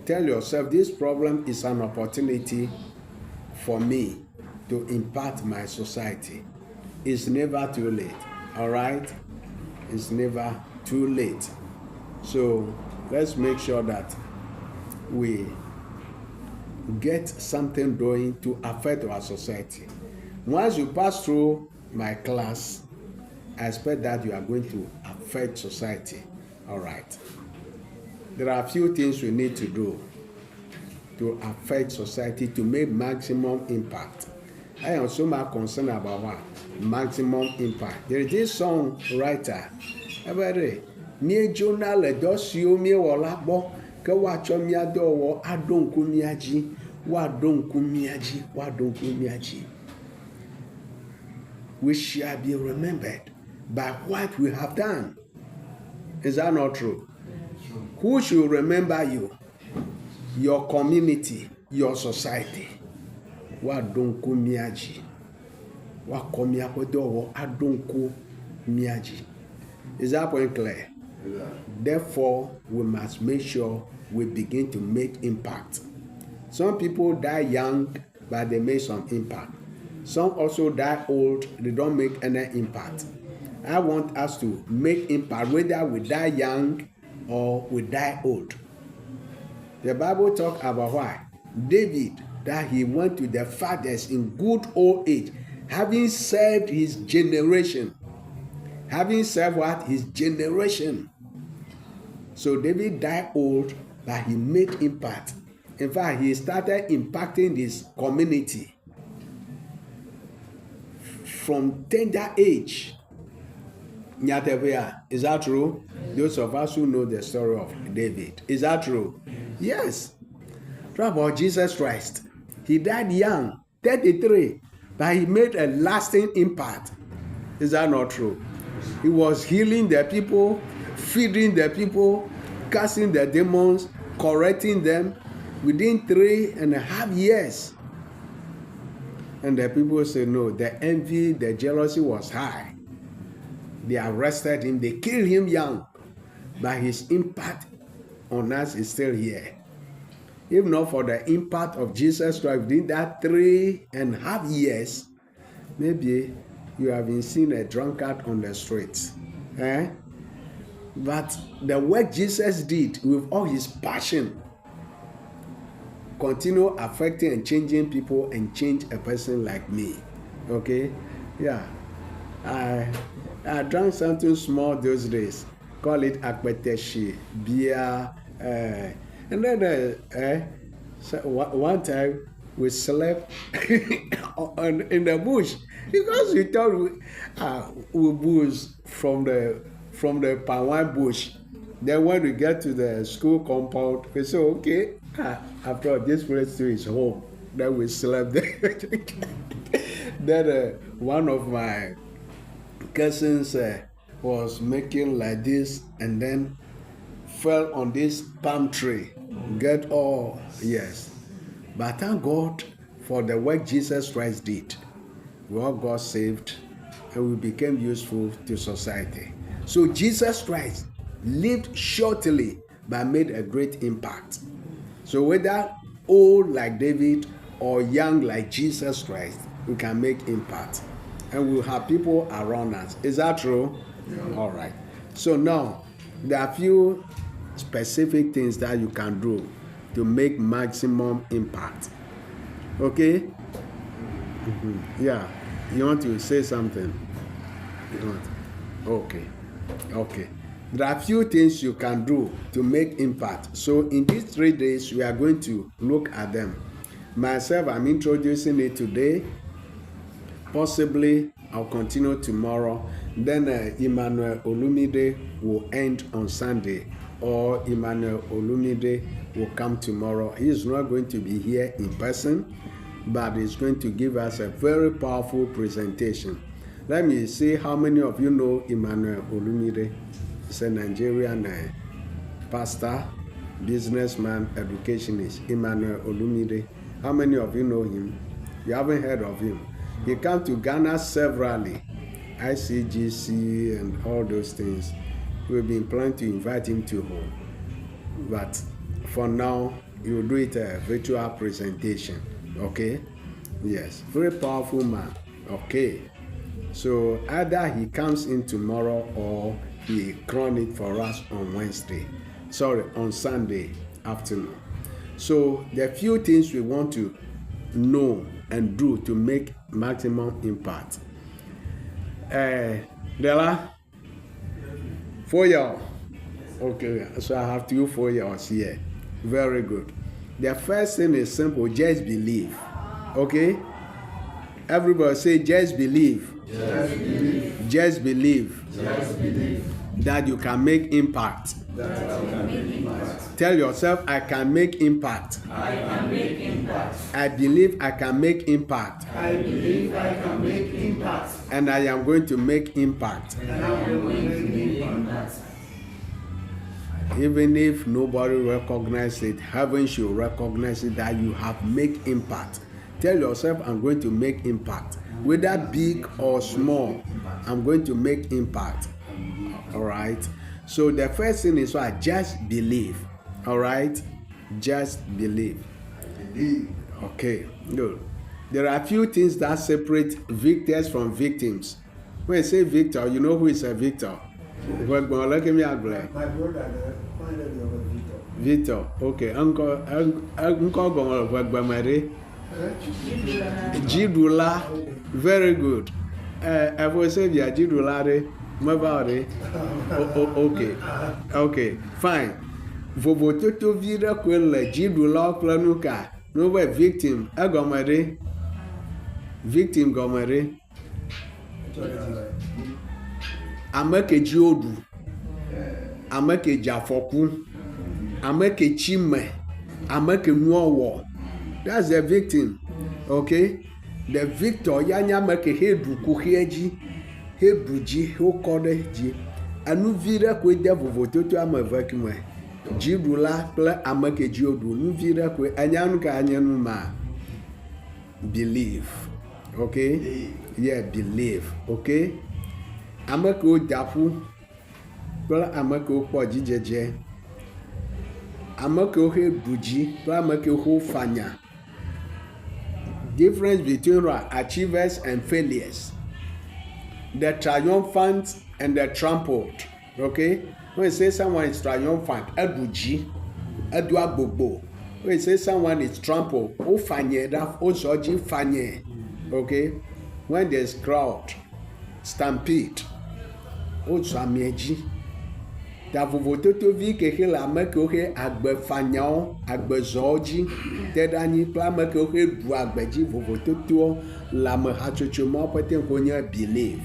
Tell yourself, this problem is an opportunity for me to impact my society. It's never too late, all right? It's never too late. So let's make sure that we get something doing to affect our society. Once you pass through my class, I expect that you are going to affect society, all right? There are a few things we need to do to affect society to make maximum impact. I am so much concerned about what? Maximum impact. There is this songwriter, mi Jonah le dosio mi wolabo ke wa cho mi adowo adonku miaji wa donku miaji. We shall be remembered by what we have done. Is that not true? Who should remember you? Your community, your society. Wa donku miaji. Wa komi apodowo adonku miaji. Is that point clear? Yeah. Therefore, we must make sure we begin to make impact. Some people die young, but they make some impact. Some also die old, they don't make any impact. I want us to make impact, whether we die young or we die old. The Bible talks about why David, that he went to the fathers in good old age, having served his generation. Having served what? His generation. So David died old, but he made impact. In fact, he started impacting his community from tender age. Is that true? Those of us who know the story of David. Is that true? Yes. Talk about Jesus Christ. He died young, 33, but he made a lasting impact. Is that not true? He was healing the people, feeding the people, casting the demons, correcting them within 3.5 years. And the people say, no, the envy, the jealousy was high. They arrested him. They killed him young. But his impact on us is still here. If not for the impact of Jesus Christ within that 3.5 years, maybe you have been seen a drunkard on the streets. But the work Jesus did with all his passion continue affecting and changing people and change a person like me. Okay? Yeah. I drank something small those days. Call it akpeteshi, beer. And then so one time we slept in the bush because we thought we booze from the palm wine bush. Then when we get to the school compound, we say, okay, after all, this place too is home. Then we slept there. Then one of my cousins was making like this and then fell on this palm tree. Get all, yes. But thank God for the work Jesus Christ did. We all got saved and we became useful to society. So Jesus Christ lived shortly but made a great impact. So whether old like David or young like Jesus Christ, we can make impact. And we'll have people around us. Is that true? Yeah. All right. So now, there are a few specific things that you can do to make maximum impact. Okay? Mm-hmm. Yeah. You want to say something? You want? Okay. Okay. There are a few things you can do to make impact. So in these 3 days, we are going to look at them. Myself, I'm introducing it today. Possibly, I'll continue tomorrow. Then Emmanuel Olumide will end on Sunday. Or Emmanuel Olumide will come tomorrow. He is not going to be here in person, but he's going to give us a very powerful presentation. Let me see how many of you know Emmanuel Olumide. He's a Nigerian pastor, businessman, educationist. Emmanuel Olumide. How many of you know him? You haven't heard of him. He came to Ghana severally, ICGC and all those things. We've been planning to invite him to home. But for now, you will do it a virtual presentation. Okay? Yes. Very powerful man. Okay. So either he comes in tomorrow or he crown it for us on Sunday afternoon. So there are few things we want to know and do to make maximum impact. Della, 4 years. Okay, so I have 2 4 years here. Very good. The first thing is simple, just believe. Okay? Everybody say, just believe. Just believe. Just believe. Just believe. That you can make impact. Tell yourself, I can make impact. I can make impact. I believe I can make impact. I believe I can make impact. And I am going to make impact. And I am going to make impact. Even if nobody recognizes it, heaven should recognize it that you have made impact. Tell yourself, I'm going to make impact. Whether big or small, I'm going to make impact. All right? So the first thing is just believe. All right? Just believe. Okay, good. There are a few things that separate victors from victims. When I say victor, you know who is a victor? My brother, Victor. Okay, Uncle Gomari. Jidula. Very good. I will say Jidula. Okay. Okay, fine. Vovototo vira kwele Jidula planuka. No way victim. Gomari. Victim Gomari. Amekeji odu, amekeji afoku, amekeji me, amekenu owo. That's the victim. Okay? The victor yanya meke hedruku heji, hebruji hokodeji. Anu vira kwe de vovototo amevekimwe. Jidula ple amekeji odu. Nu vira kwe anyanu ka anyanu ma. Believe. Okay? Yeah, believe. Okay? ame kewo daƒu kple ame kewo kpɔ dzidzedze, ame kewo xe ɖu dzi kple ame kewo xe fanya. Difference between achievers and failures. The triumphant and the trampled. Okay? When you say someone is triumphant, eɖu dzi, edo agbogbo. When you say someone is trampled, o fanye da, o zɔdzi fanye. Okay? When there's crowd, stampede, o zɔ amiedzi. Ta vovototovi kexe le ame kewo xe agbefanyawo, agbezɔwo dzi te ɖe anyi kple ame kewo xe ɖu agbedzi vovototowo le ame hatsotso mawo ƒe te ŋkɔ nye believe.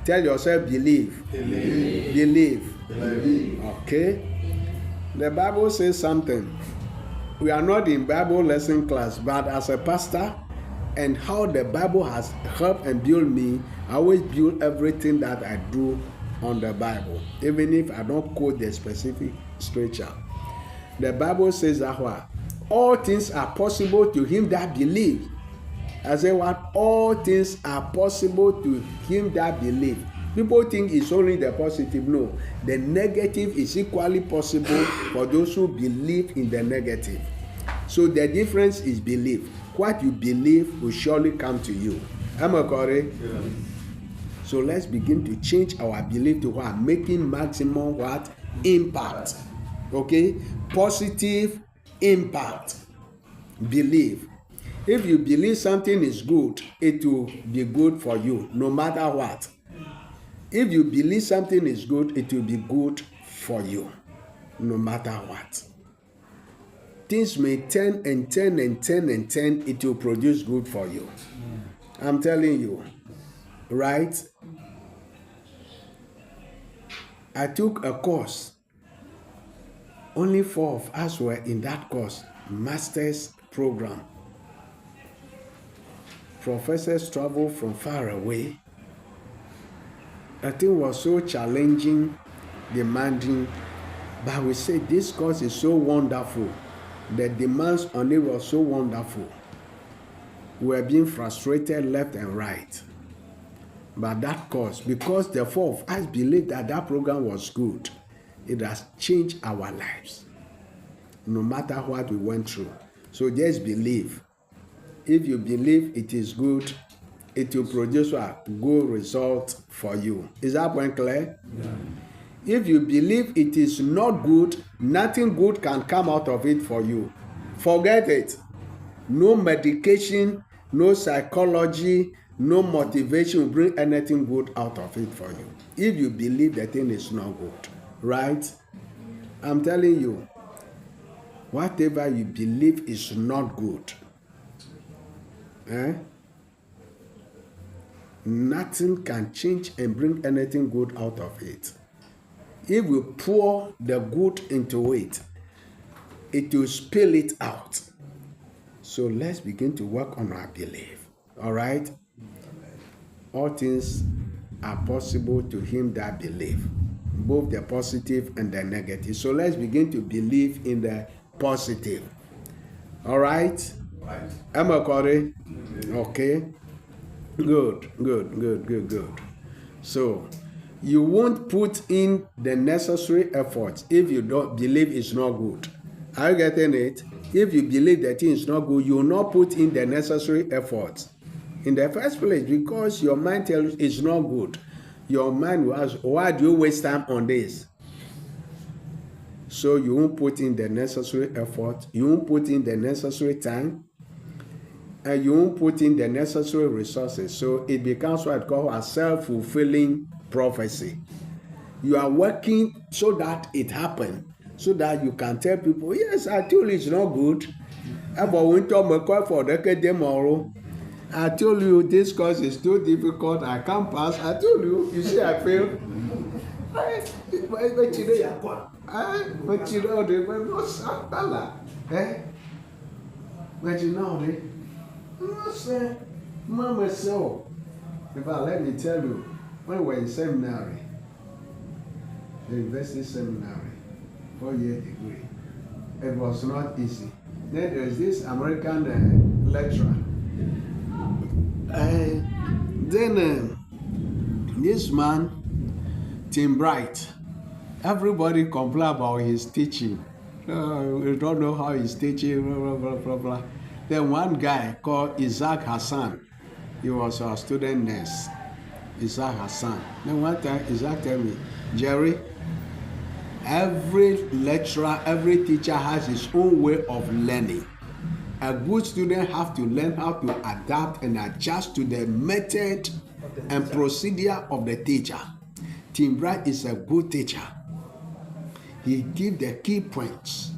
Tell yourself believe. Believe. Okay. The Bible says something. We are not in Bible lesson class, but as a pastor and how the Bible has helped and built me, I always build everything that I do on the Bible, even if I don't quote the specific scripture. The Bible says that what? All things are possible to him that believe. I say what? All things are possible to him that believe. People think it's only the positive. No, the negative is equally possible for those who believe in the negative. So the difference is belief. What you believe will surely come to you. Am I correct? Yeah. So let's begin to change our belief to what? Making maximum what? Impact. Okay? Positive impact. Believe. If you believe something is good, it will be good for you, no matter what. If you believe something is good, it will be good for you, no matter what. Things may turn and turn and turn and turn, it will produce good for you. I'm telling you, right? I took a course. Only 4 of us were in that course, master's program. Professors traveled from far away. The thing was so challenging, demanding, but we said this course is so wonderful. The demands on it were so wonderful. We were being frustrated left and right. But that course, because the 4 of us believed that that program was good, it has changed our lives, no matter what we went through. So just believe. If you believe it is good, it will produce a good result for you. Is that point clear? Yeah. If you believe it is not good, nothing good can come out of it for you. Forget it. No medication, no psychology, no motivation will bring anything good out of it for you. If you believe the thing is not good, right? I'm telling you, whatever you believe is not good, nothing can change and bring anything good out of it. If we pour the good into it, it will spill it out. So let's begin to work on our belief. All right? All things are possible to him that believe, both the positive and the negative. So let's begin to believe in the positive. All right? Am I correct? Okay. Good. So you won't put in the necessary effort if you don't believe it's not good. Are you getting it? If you believe that thing is not good, you will not put in the necessary effort in the first place, because your mind tells you it's not good. Your mind will ask, why do you waste time on this? So you won't put in the necessary effort, you won't put in the necessary time, and you won't put in the necessary resources. So it becomes what I call a self-fulfilling prophecy. You are working so that it happens, so that you can tell people, yes, I told you it's not good. I told you this course is too difficult, I can't pass. I told you, you see, I failed. Mama, so, in fact, let me tell you, when we were in seminary, the university seminary, 4-year degree, it was not easy. Then there is this American lecturer. Then This man, Tim Bright, everybody complain about his teaching. We don't know how he's teaching, blah, blah, blah, blah, blah. Then one guy called Isaac Hassan, he was our student nurse, Isaac Hassan. Then one time, Isaac tell me, Jerry, every lecturer, every teacher has his own way of learning. A good student have to learn how to adapt and adjust to the method and procedure of the teacher. Tim Bright is a good teacher. He give the key points.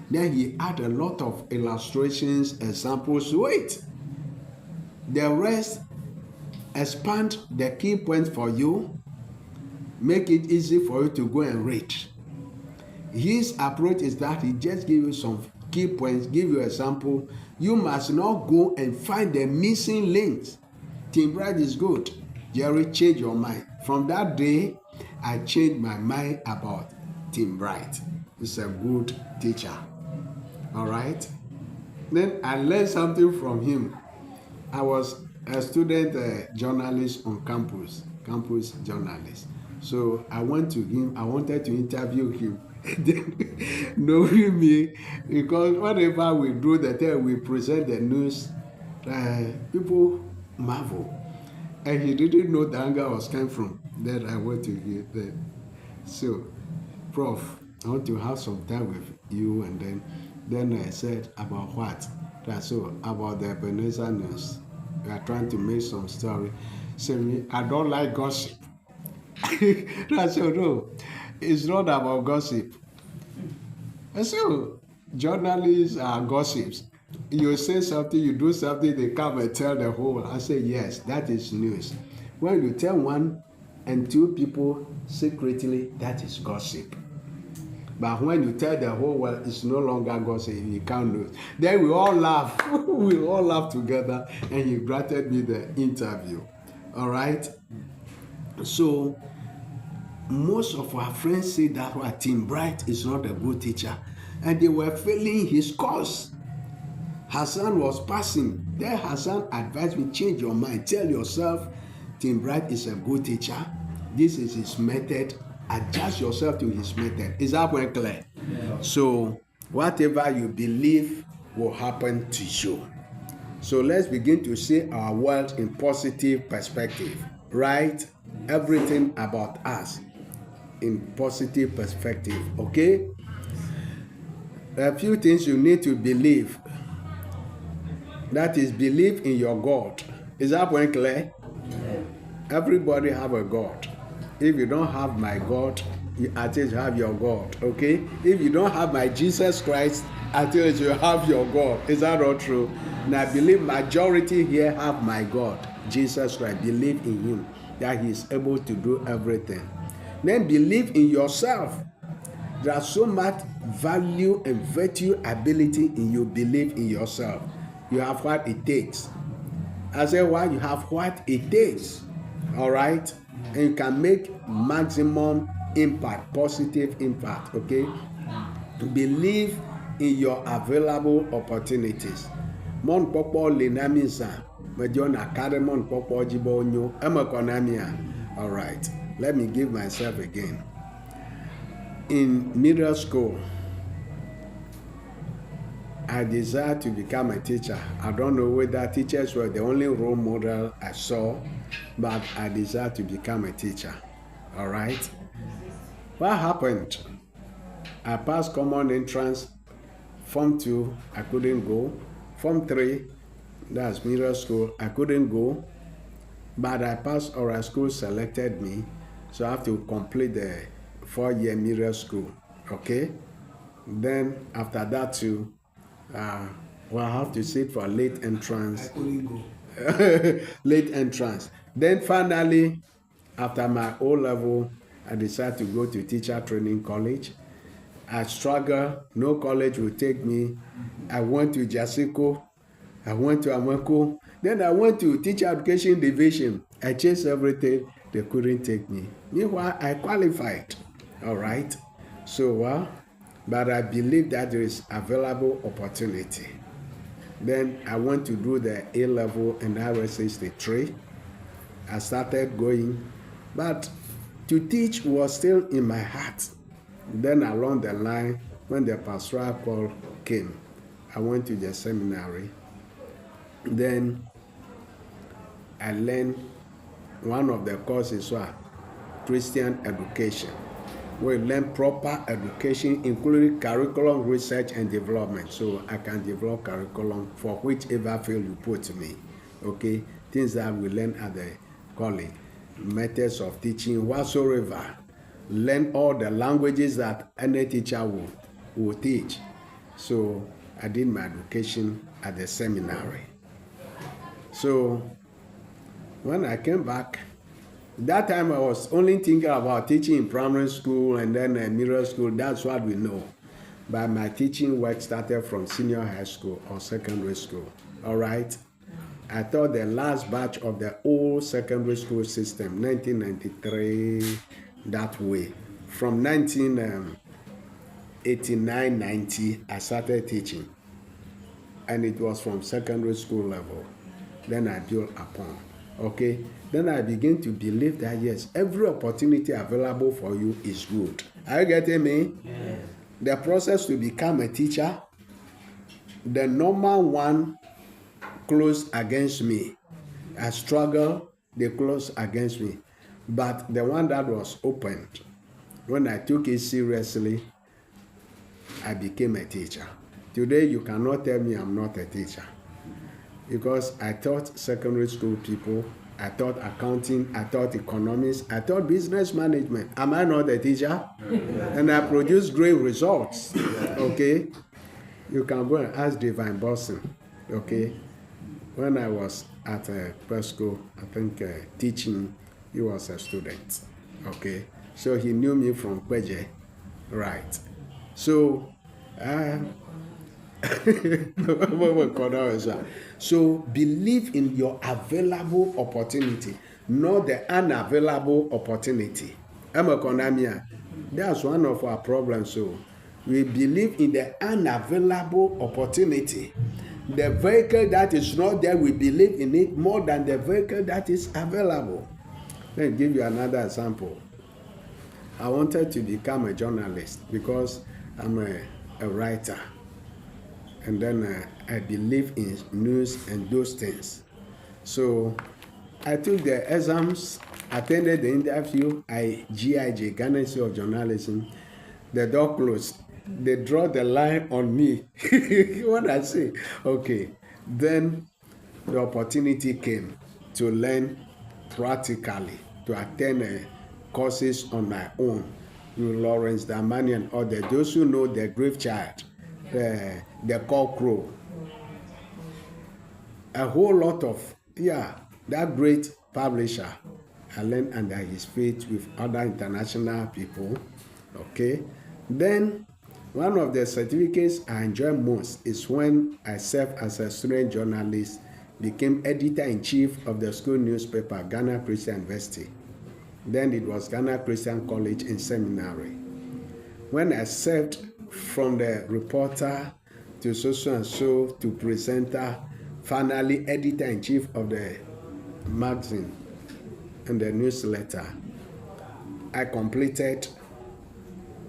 Then he add a lot of illustrations, examples to it. The rest expand the key points for you, make it easy for you to go and read. His approach is that he just give you some key points, give you an example. You must not go and find the missing links. Tim Bright is good. Jerry, change your mind. From that day, I changed my mind about Tim Bright. He's a good teacher. All right? Then I learned something from him. I was a student journalist on campus journalist. So I went to him, I wanted to interview him. Knowing me, because whatever we do, the time we present the news, people marvel. And he didn't know the anger was coming from. Then I went to him. Then. So, Prof, I want to have some time with you. And then I said, about what? So, about the Ebenezer news. We are trying to make some story. So, I don't like gossip. I said, no, it's not about gossip. I said, journalists are gossips. You say something, you do something, they come and tell the whole world. I say, yes, that is news. When you tell one and two people secretly, that is gossip. But when you tell the whole world, it's no longer gossip, you can't lose. Then we all laugh. We all laugh together, and he granted me the interview. All right? So, most of our friends say that Tim Bright is not a good teacher, and they were failing his course. Hassan was passing. Then Hassan advised me, change your mind. Tell yourself, Tim Bright is a good teacher. This is his method. Adjust yourself to his method. Is that one clear? Yeah. So, whatever you believe will happen to you. So, let's begin to see our world in positive perspective. Right? Everything about us in positive perspective. Okay? There are a few things you need to believe. That is, believe in your God. Is that point clear? Yeah. Everybody have a God. If you don't have my God, you at least have your God. Okay? If you don't have my Jesus Christ, at least you have your God. Is that not true? And I believe majority here have my God, Jesus Christ. Believe in him, that he is able to do everything. Then believe in yourself. There's so much value and virtue ability in you. Believe in yourself. You have what it takes. I say, why? You have what it takes. All right? And you can make maximum impact, positive impact. Okay? Believe in your available opportunities. Mon popo lenamisa. Majona karemon popo jibonyo. Emakonamia. All right. Let me give myself again. In middle school, I desired to become a teacher. I don't know whether teachers were the only role model I saw, but I desired to become a teacher. All right? What happened? I passed common entrance. Form 2, I couldn't go. Form 3, that's middle school, I couldn't go. But I passed oral school, selected me. So I have to complete the 4-year middle school. Okay? Then after that too, well, I have to sit for late entrance. I couldn't go. Late entrance. Then finally, after my O-level, I decided to go to teacher training college. I struggled. No college would take me. I went to Jasiko. I went to Amako. Then I went to teacher education division. I chased everything. They couldn't take me. Meanwhile, I qualified. All right. So, but I believe that there is available opportunity. Then I went to do the A-level and I was 63. I started going. But to teach was still in my heart. Then along the line, when the pastoral call came, I went to the seminary. Then I learned one of the courses was Christian education. We learn proper education, including curriculum research and development. So I can develop curriculum for whichever field you put me. Okay, things that we learn at the college, methods of teaching, whatsoever. Learn all the languages that any teacher will teach. So I did my education at the seminary. So when I came back, that time I was only thinking about teaching in primary school and then middle school. That's what we know. But my teaching work started from senior high school or secondary school. All right. I taught the last batch of the old secondary school system, 1993, that way. From 1989-90, I started teaching. And it was from secondary school level. Then I built upon. Okay? Then I begin to believe that, yes, every opportunity available for you is good. Are you getting me? Yes. The process to become a teacher, the normal one closed against me. I struggled, they closed against me. But the one that was opened, when I took it seriously, I became a teacher. Today, you cannot tell me I'm not a teacher. Because I taught secondary school people, I taught accounting, I taught economics, I taught business management. Am I not a teacher? And I produced great results. Okay? You can go and ask Divine Boston. Okay? When I was at Presco, I think teaching, he was a student. Okay? So he knew me from Kweje. Right. So, so believe in your available opportunity, not the unavailable opportunity. That's one of our problems. So we believe in the unavailable opportunity. The vehicle that is not there, we believe in it more than the vehicle that is available. Let me give you another example. I wanted to become a journalist because I'm a writer. And then I believe in news and those things. So I took the exams, attended the interview, GIJ, Ghana Institute of Journalism. The door closed. They draw the line on me. What I say? Okay. Then the opportunity came to learn practically, to attend courses on my own with Lawrence Damani and others. Those who know the Grave Child, the Cockroach, a whole lot of, that great publisher. I learned under his feet with other international people. Okay. Then one of the certificates I enjoy most is when I served as a student journalist, became editor-in-chief of the school newspaper, Ghana Christian University. Then it was Ghana Christian College and Seminary. When I served from the reporter to so and so to presenter, finally editor-in-chief of the magazine and the newsletter, I completed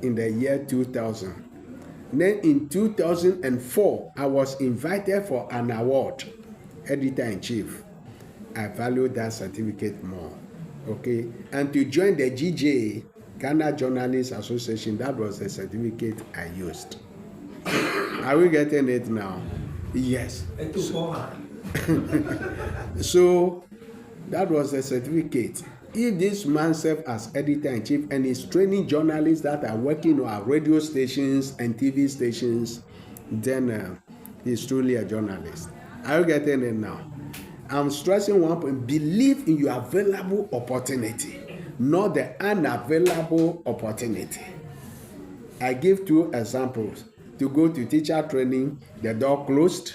in the year 2000. Then in 2004, I was invited for an award, editor-in-chief. I value that certificate more. Okay, and to join the GJ, Ghana Journalists Association, that was the certificate I used. Are we getting it now? Yes. So that was the certificate. If this man served as editor-in-chief and is training journalists that are working on our radio stations and TV stations, then he's truly a journalist. Are you getting it now? I'm stressing one point. Believe in your available opportunity, not the unavailable opportunity. I give 2 examples. To go to teacher training, the door closed.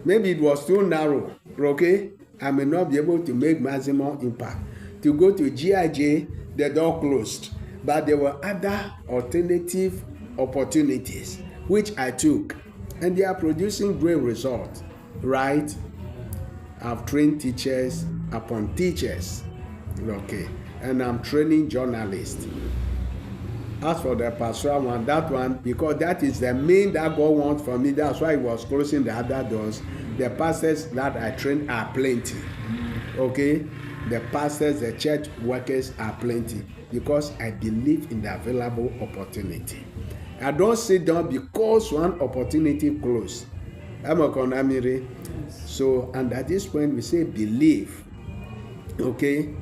Maybe it was too narrow. Okay? I may not be able to make maximum impact. To go to GIJ, the door closed. But there were other alternative opportunities, which I took. And they are producing great results. Right? I've trained teachers upon teachers. Okay. and I'm training journalists. As for the pastoral one, that one, because that is the main that God wants for me, that's why He was closing the other doors. The pastors that I train are plenty. Okay? The pastors, the church workers are plenty because I believe in the available opportunity. I don't sit down because one opportunity closed. I'm a konamiri. So, and at this point, we say believe. Okay?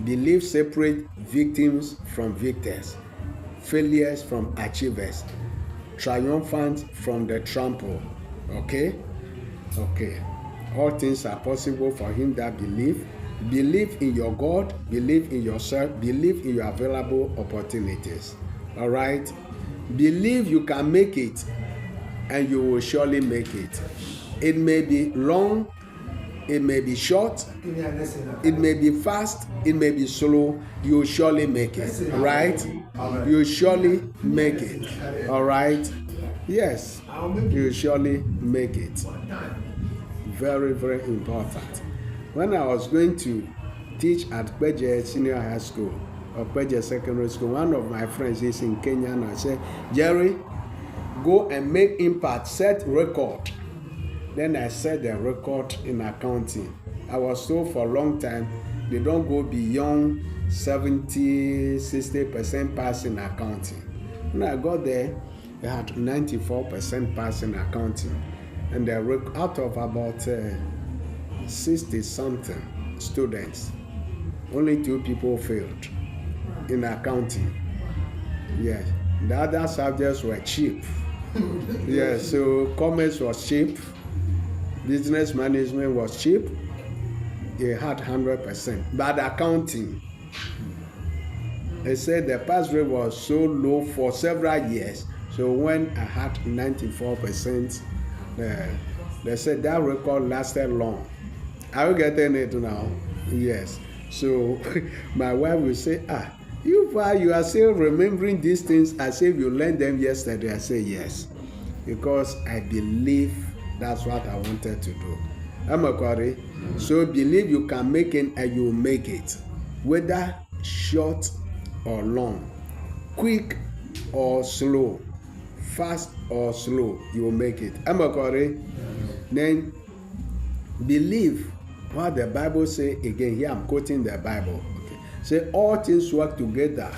Believe separate victims from victors, failures from achievers, triumphant from the trample. Okay? Okay. All things are possible for him that believe. Believe in your God, believe in yourself, believe in your available opportunities. All right? Believe you can make it, and you will surely make it. It may be long, it may be short, it may be fast, it may be slow. You will surely make it, right? You will surely make it, all right? Yes, you will surely make it. Very, very important. When I was going to teach at Kweje Senior High School or Kweje Secondary School, one of my friends is in Kenya, and I said, Jerry, go and make impact, set record. Then I set the record in accounting. I was told for a long time, they don't go beyond 70-60% pass in accounting. When I got there, they had 94% pass in accounting. And out of about 60-something students, only 2 people failed in accounting. Yes, the other subjects were cheap. Yeah, so commerce was cheap, business management was cheap. They had 100%. But accounting, they said the pass rate was so low for several years. So when I had 94%, they said that record lasted long. Are you getting it now? Yes. So my wife will say, you are still remembering these things as if you learned them yesterday. I say yes, because I believe that's what I wanted to do. I'm a quarry. So believe you can make it and you will make it, whether short or long, quick or slow, fast or slow, you will make it. I'm a quarry. Then believe what the Bible say again. Here I'm quoting the Bible. Okay. Say all things work together,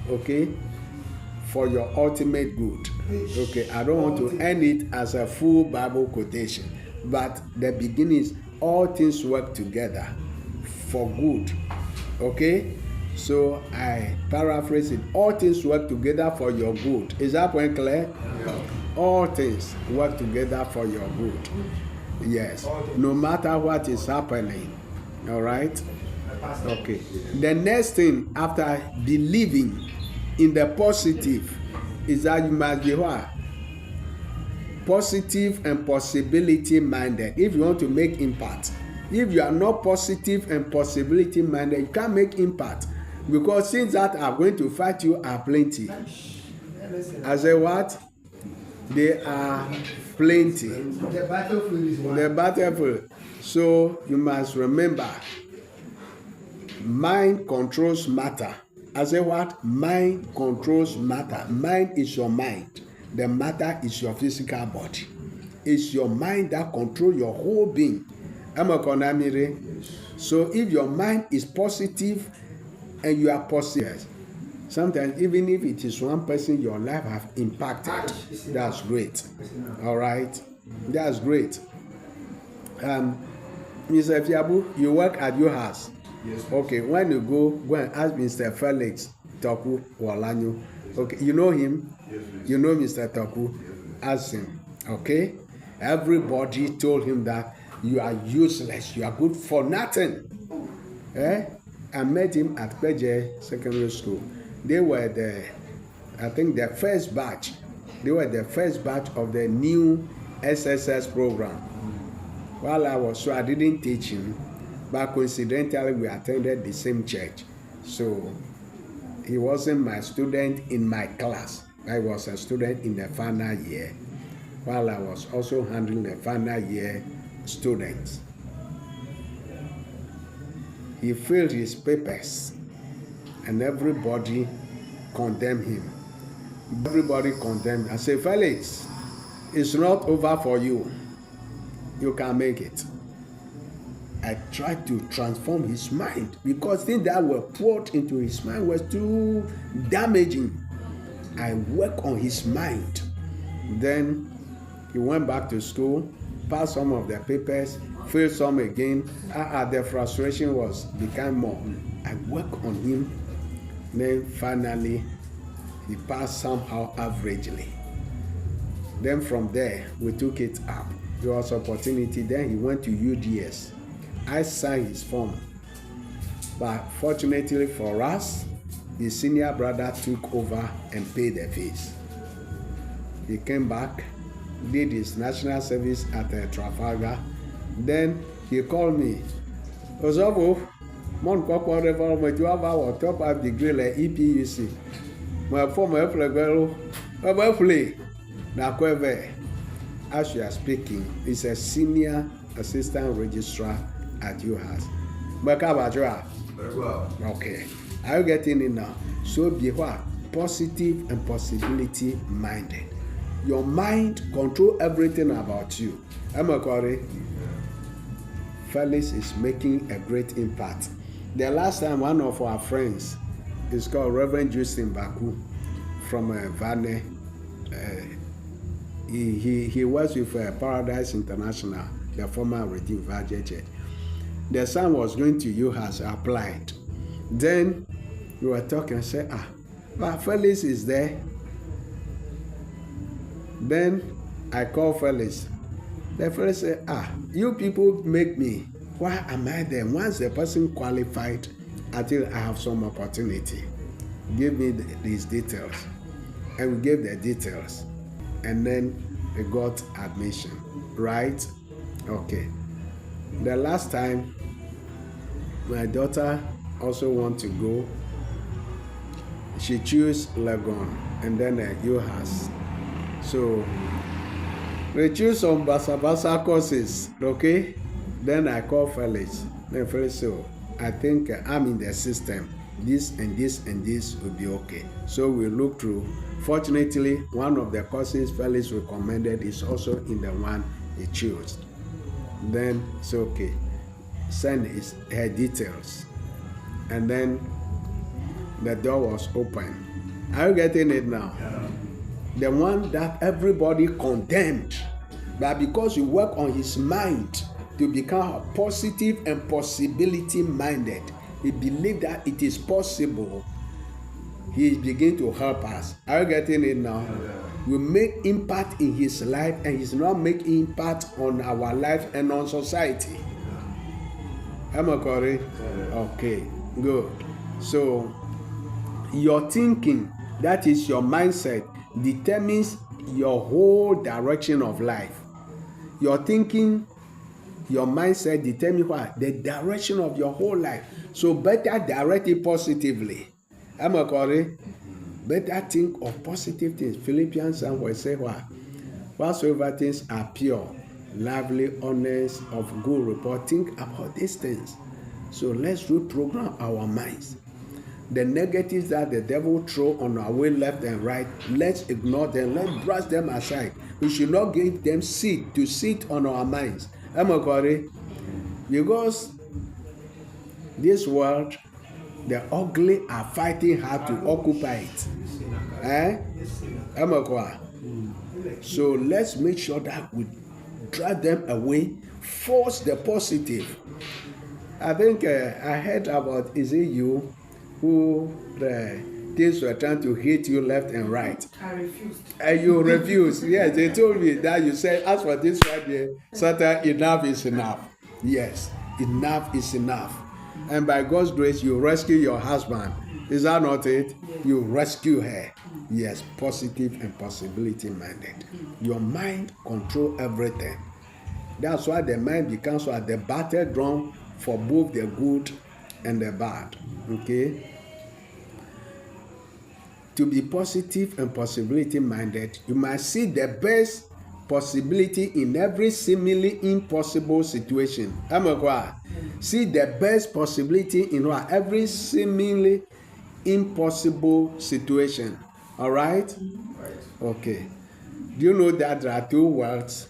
okay, for your ultimate good. Okay, I don't want to end it as a full Bible quotation, but the beginning is all things work together for good. Okay, so I paraphrase it. All things work together for your good. Is that point clear? Yeah. All things work together for your good. Yes, no matter what is happening. All right. Okay. The next thing after believing in the positive is that you must be what? Positive and possibility minded. If you want to make impact, if you are not positive and possibility minded, you can't make impact, because things that are going to fight you are plenty. I say what? They are plenty. The battlefield is one. The battlefield. So you must remember, mind controls matter. I say what? Mind controls matter. Mind is your mind. The matter is your physical body. It's your mind that controls your whole being. So if your mind is positive and you are positive, sometimes even if it is one person your life have impacted, that's great. All right, that's great. Mr. Fiabu, you work at your house. Yes. Okay, when you go and ask Mr. Felix Toku Walanyo. Okay, you know him? Yes, you know Mr. Toku? Ask him. Okay? Everybody told him that you are useless, you are good for nothing. I met him at Kweje Secondary School. They were the first batch. They were the first batch of the new SSS program. While I didn't teach him, but coincidentally we attended the same church. So he wasn't my student in my class. I was a student in the final year, while I was also handling the final year students. He failed his papers and everybody condemned him. Everybody condemned him. I say, Felix, it's not over for you. You can make it. I tried to transform his mind because things that were poured into his mind was too damaging. I worked on his mind. Then he went back to school, passed some of the papers, failed some again. The frustration became more. I worked on him. Then finally, he passed somehow averagely. Then from there, we took it up. There was opportunity. Then he went to UDS. I signed his form. But fortunately for us, his senior brother took over and paid the fees. He came back, did his national service at Trafalgar. Then he called me. Osobo, mon kwakwa reform you have our top up degree like EPUC. My former girl, as you are speaking, is a senior assistant registrar at UHAS. Very well. Okay. Are you getting it now? So be what? Positive and possibility minded. Your mind control everything about you. Am I correct? Felix is making a great impact. The last time one of our friends is called Reverend Justin Baku from Vane. He was with Paradise International, the former Redeemed Virgin Church. The son was going to UHAS, applied. Then we were talking and said, but Felix is there. Then I called Felix. The Felix said, you people make me. Why am I there? Once the person qualified, until I have some opportunity, give me these details. And we gave the details. And then we got admission. Right? Okay. The last time, my daughter also want to go. She chose Legon and then UHAS. So we choose some basa courses, okay? Then I call Felix. Then Felix said, I think I'm in the system. This and this and this will be okay. So we look through. Fortunately, one of the courses Felix recommended is also in the one he chose. Then it's okay. Send her details. And then the door was open. Are you getting it now? Yeah. The one that everybody condemned, but because you work on his mind to become positive and possibility minded, he believed that it is possible. He begin to help us. Are you getting it now? Yeah. We make impact in his life, and he's not making impact on our life and on society. Am I correct? Yeah. Okay, good. So your thinking, that is your mindset, determines your whole direction of life. Your thinking, your mindset determines what? The direction of your whole life. So better direct it positively. Am I correct? Better think of positive things. Philippians and we say what? Whatsoever things are pure, lovely, honest, of good report, think about these things. So let's reprogram our minds. The negatives that the devil throw on our way left and right, let's ignore them. Let's brush them aside. We should not give them seed to sit on our minds. Am I correct? Because this world, the ugly are fighting hard to occupy it. Am I correct? So let's make sure that we drive them away, force the positive. I think I heard about, is it you, who the things were trying to hit you left and right. I refused. And you refused. Yes, they told me that you said, as for this right here, Satan, enough is enough. Yes, enough is enough. And by God's grace, you rescue your husband. Is that not it? Yes. You rescue her. Yes, positive and possibility minded. Your mind control everything. That's why the mind becomes what the battleground for both the good and the bad. Okay? To be positive and possibility minded, you must see the best possibility in every seemingly impossible situation. See the best possibility in every seemingly impossible situation. All right? Right. Okay. Do you know that there are two worlds?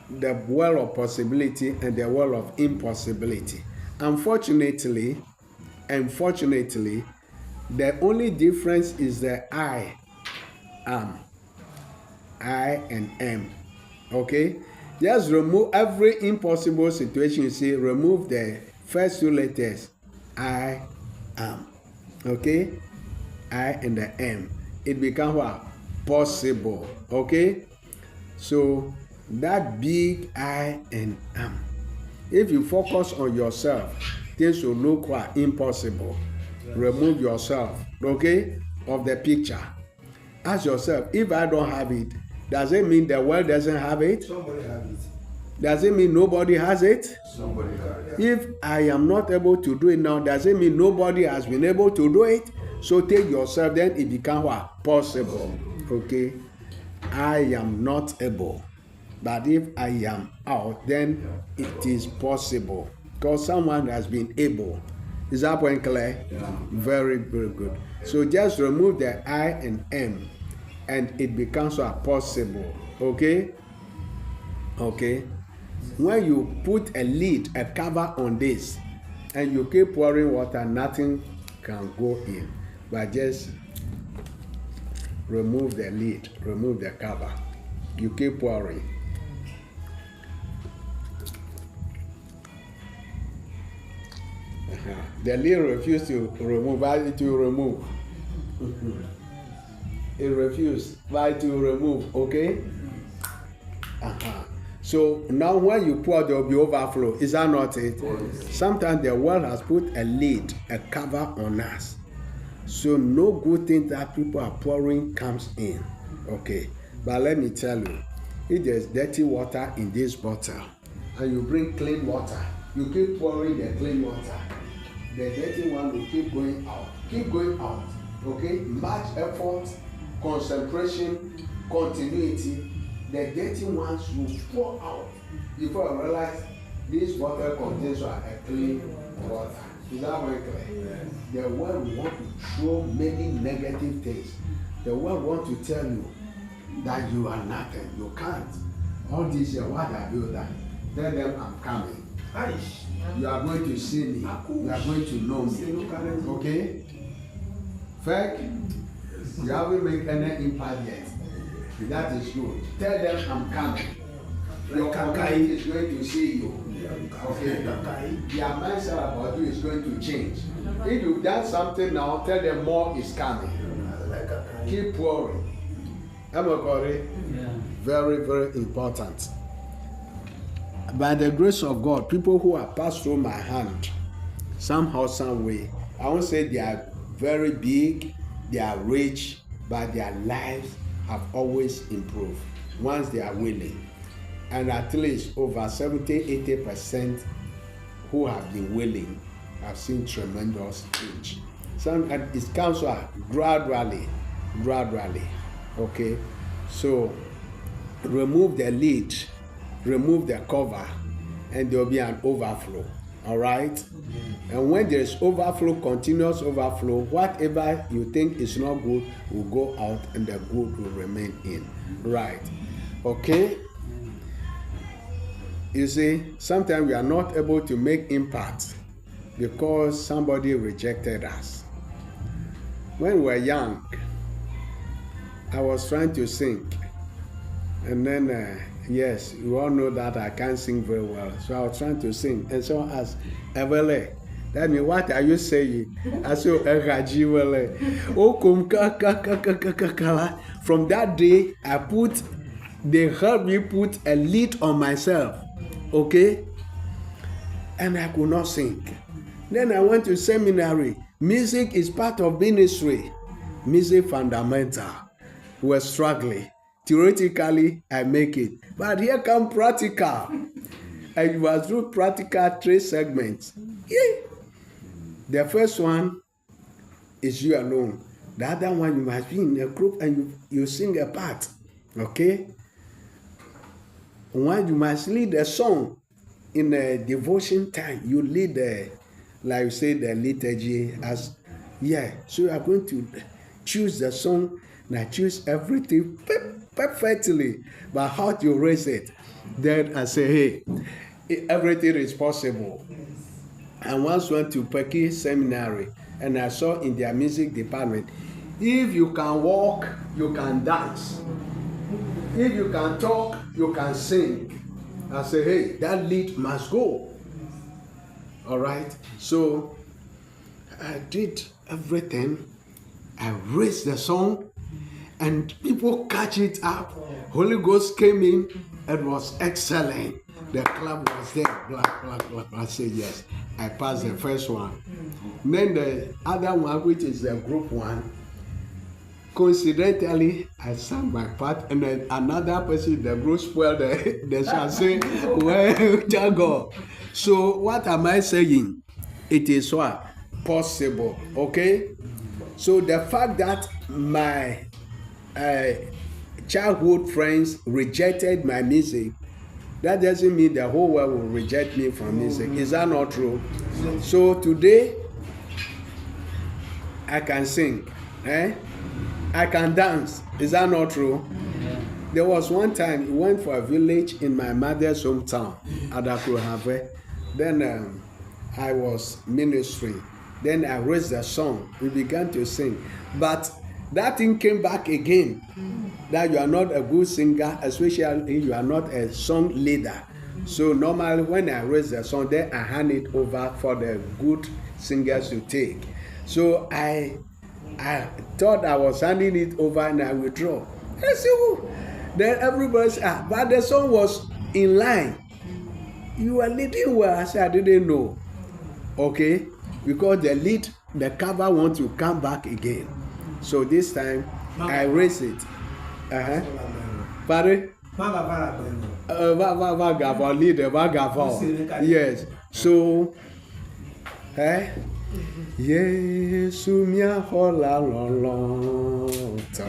The world of possibility and the world of impossibility. Unfortunately, the only difference is the I am. I and am. Okay? Just remove every impossible situation. You see, remove the first two letters. I am. Okay? I and the am. It becomes what? Possible. Okay? So that big I and am. If you focus on yourself, things will look what? Impossible. Remove yourself, okay, of the picture. Ask yourself, if I don't have it, does it mean the world doesn't have it? Somebody have it. Does it mean nobody has it? Somebody have it. If I am not able to do it now, does it mean nobody has been able to do it? So take yourself, then it becomes what? Possible. Okay? I am not able. But if I am out, then it is possible. Because someone has been able. Is that point clear? Yeah. Very, very good. So just remove the I and M, and it becomes what? Possible. Okay? Okay? When you put a lid, a cover on this, and you keep pouring water, nothing can go in. But just remove the lid, remove the cover. You keep pouring. The lid refused to remove, but it will remove. It refused, but it will remove, okay? So now when you pour, there will be overflow. Is that not it? Sometimes the world has put a lid, a cover on us. So no good thing that people are pouring comes in. Okay. But let me tell you, if there's dirty water in this bottle, and you bring clean water, you keep pouring the clean water, the dirty one will keep going out. Keep going out. Okay? Much effort, concentration, continuity. The dirty ones will pour out before I realize this water contains a clean water. Is that very clear? The world want to throw many negative things. The world want to tell you that you are nothing. You can't. All this year, what have you done? Tell them I'm coming. You are going to see me. You are going to know me. Okay? Fact, you haven't made any impact yet. That is good. Tell them I'm coming. Your community is going to see you. Okay? Their mindset about you is going to change. If you've done something now, tell them more is coming. Keep pouring. Am I correct? Yeah. Very, very important. By the grace of God, people who have passed through my hand, somehow, some way, I won't say they are very big, they are rich, but their lives have always improved once they are willing. And at least over 70-80% who have been willing have seen tremendous change. It comes gradually. Okay? So remove the lid, remove the cover, and there will be an overflow. All right? And when there is overflow, continuous overflow, whatever you think is not good will go out and the good will remain in. Right? Okay? You see, sometimes we are not able to make impact because somebody rejected us. When we were young, I was trying to sing. And then, yes, you all know that I can't sing very well. So I was trying to sing. And someone asked, Evele, that means, what are you saying? I said, from that day, they helped me put a lid on myself. Okay? And I could not sing. Then I went to seminary. Music is part of ministry. Music fundamental. We're struggling. Theoretically, I make it. But here come practical. And you must do practical 3 segments. Yeah. The first one is you alone. The other one, you must be in a group and you sing a part. Okay? One, you must lead a song in a devotion time. You lead like you say, the liturgy as Yeah, so you are going to choose the song, and I choose everything perfectly. But how to raise it? Then I say, hey, everything is possible. I once went to Peki Seminary, and I saw in their music department, if you can walk, you can dance. If you can talk, you can sing. I say, hey, that lead must go. All right. So I did everything. I raised the song, and people catch it up. Holy Ghost came in. It was excellent. The club was there. Blah. I said, yes. I passed the first one. Then the other one, which is the group one, coincidentally, I sang my part, and then another person in the group spoiled the song. Say, well, Jago. So what am I saying? It is what? Possible. Okay? So the fact that my childhood friends rejected my music, that doesn't mean the whole world will reject me from music. Is that not true? So today, I can sing. I can dance. Is that not true? There was one time we went for a village in my mother's hometown, Adakrohave. Then I was ministering. Then I raised a song. We began to sing. But that thing came back again. That you are not a good singer, especially you are not a song leader. So normally when I raise the song, then I hand it over for the good singers to take. So I thought I was handing it over and I withdraw. I said, oh. Then everybody said, but the song was in line. You were leading well. I said, I didn't know. Okay? Because the cover wants to come back again. So this time, I raised it. Pardon? Vagabond leader, vagabond. Yes. So, Yesu mia hola lolota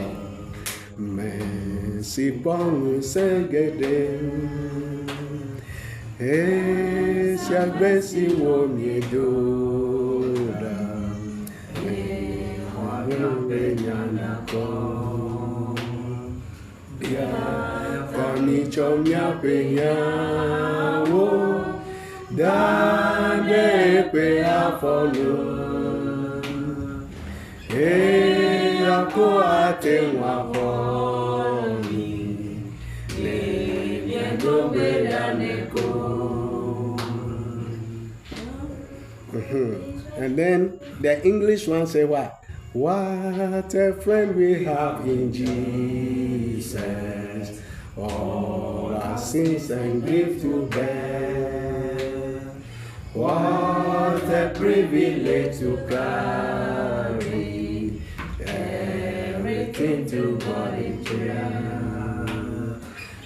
me si bon segede si agbesi wo miedoda me nyana ko bia kani chomya penya wo dade pe afolu ako ate waponi le miendo bedaneko. And then the English one say what? What a friend we have in Jesus, all our sins and grief to bear. What a privilege to carry everything to God in prayer.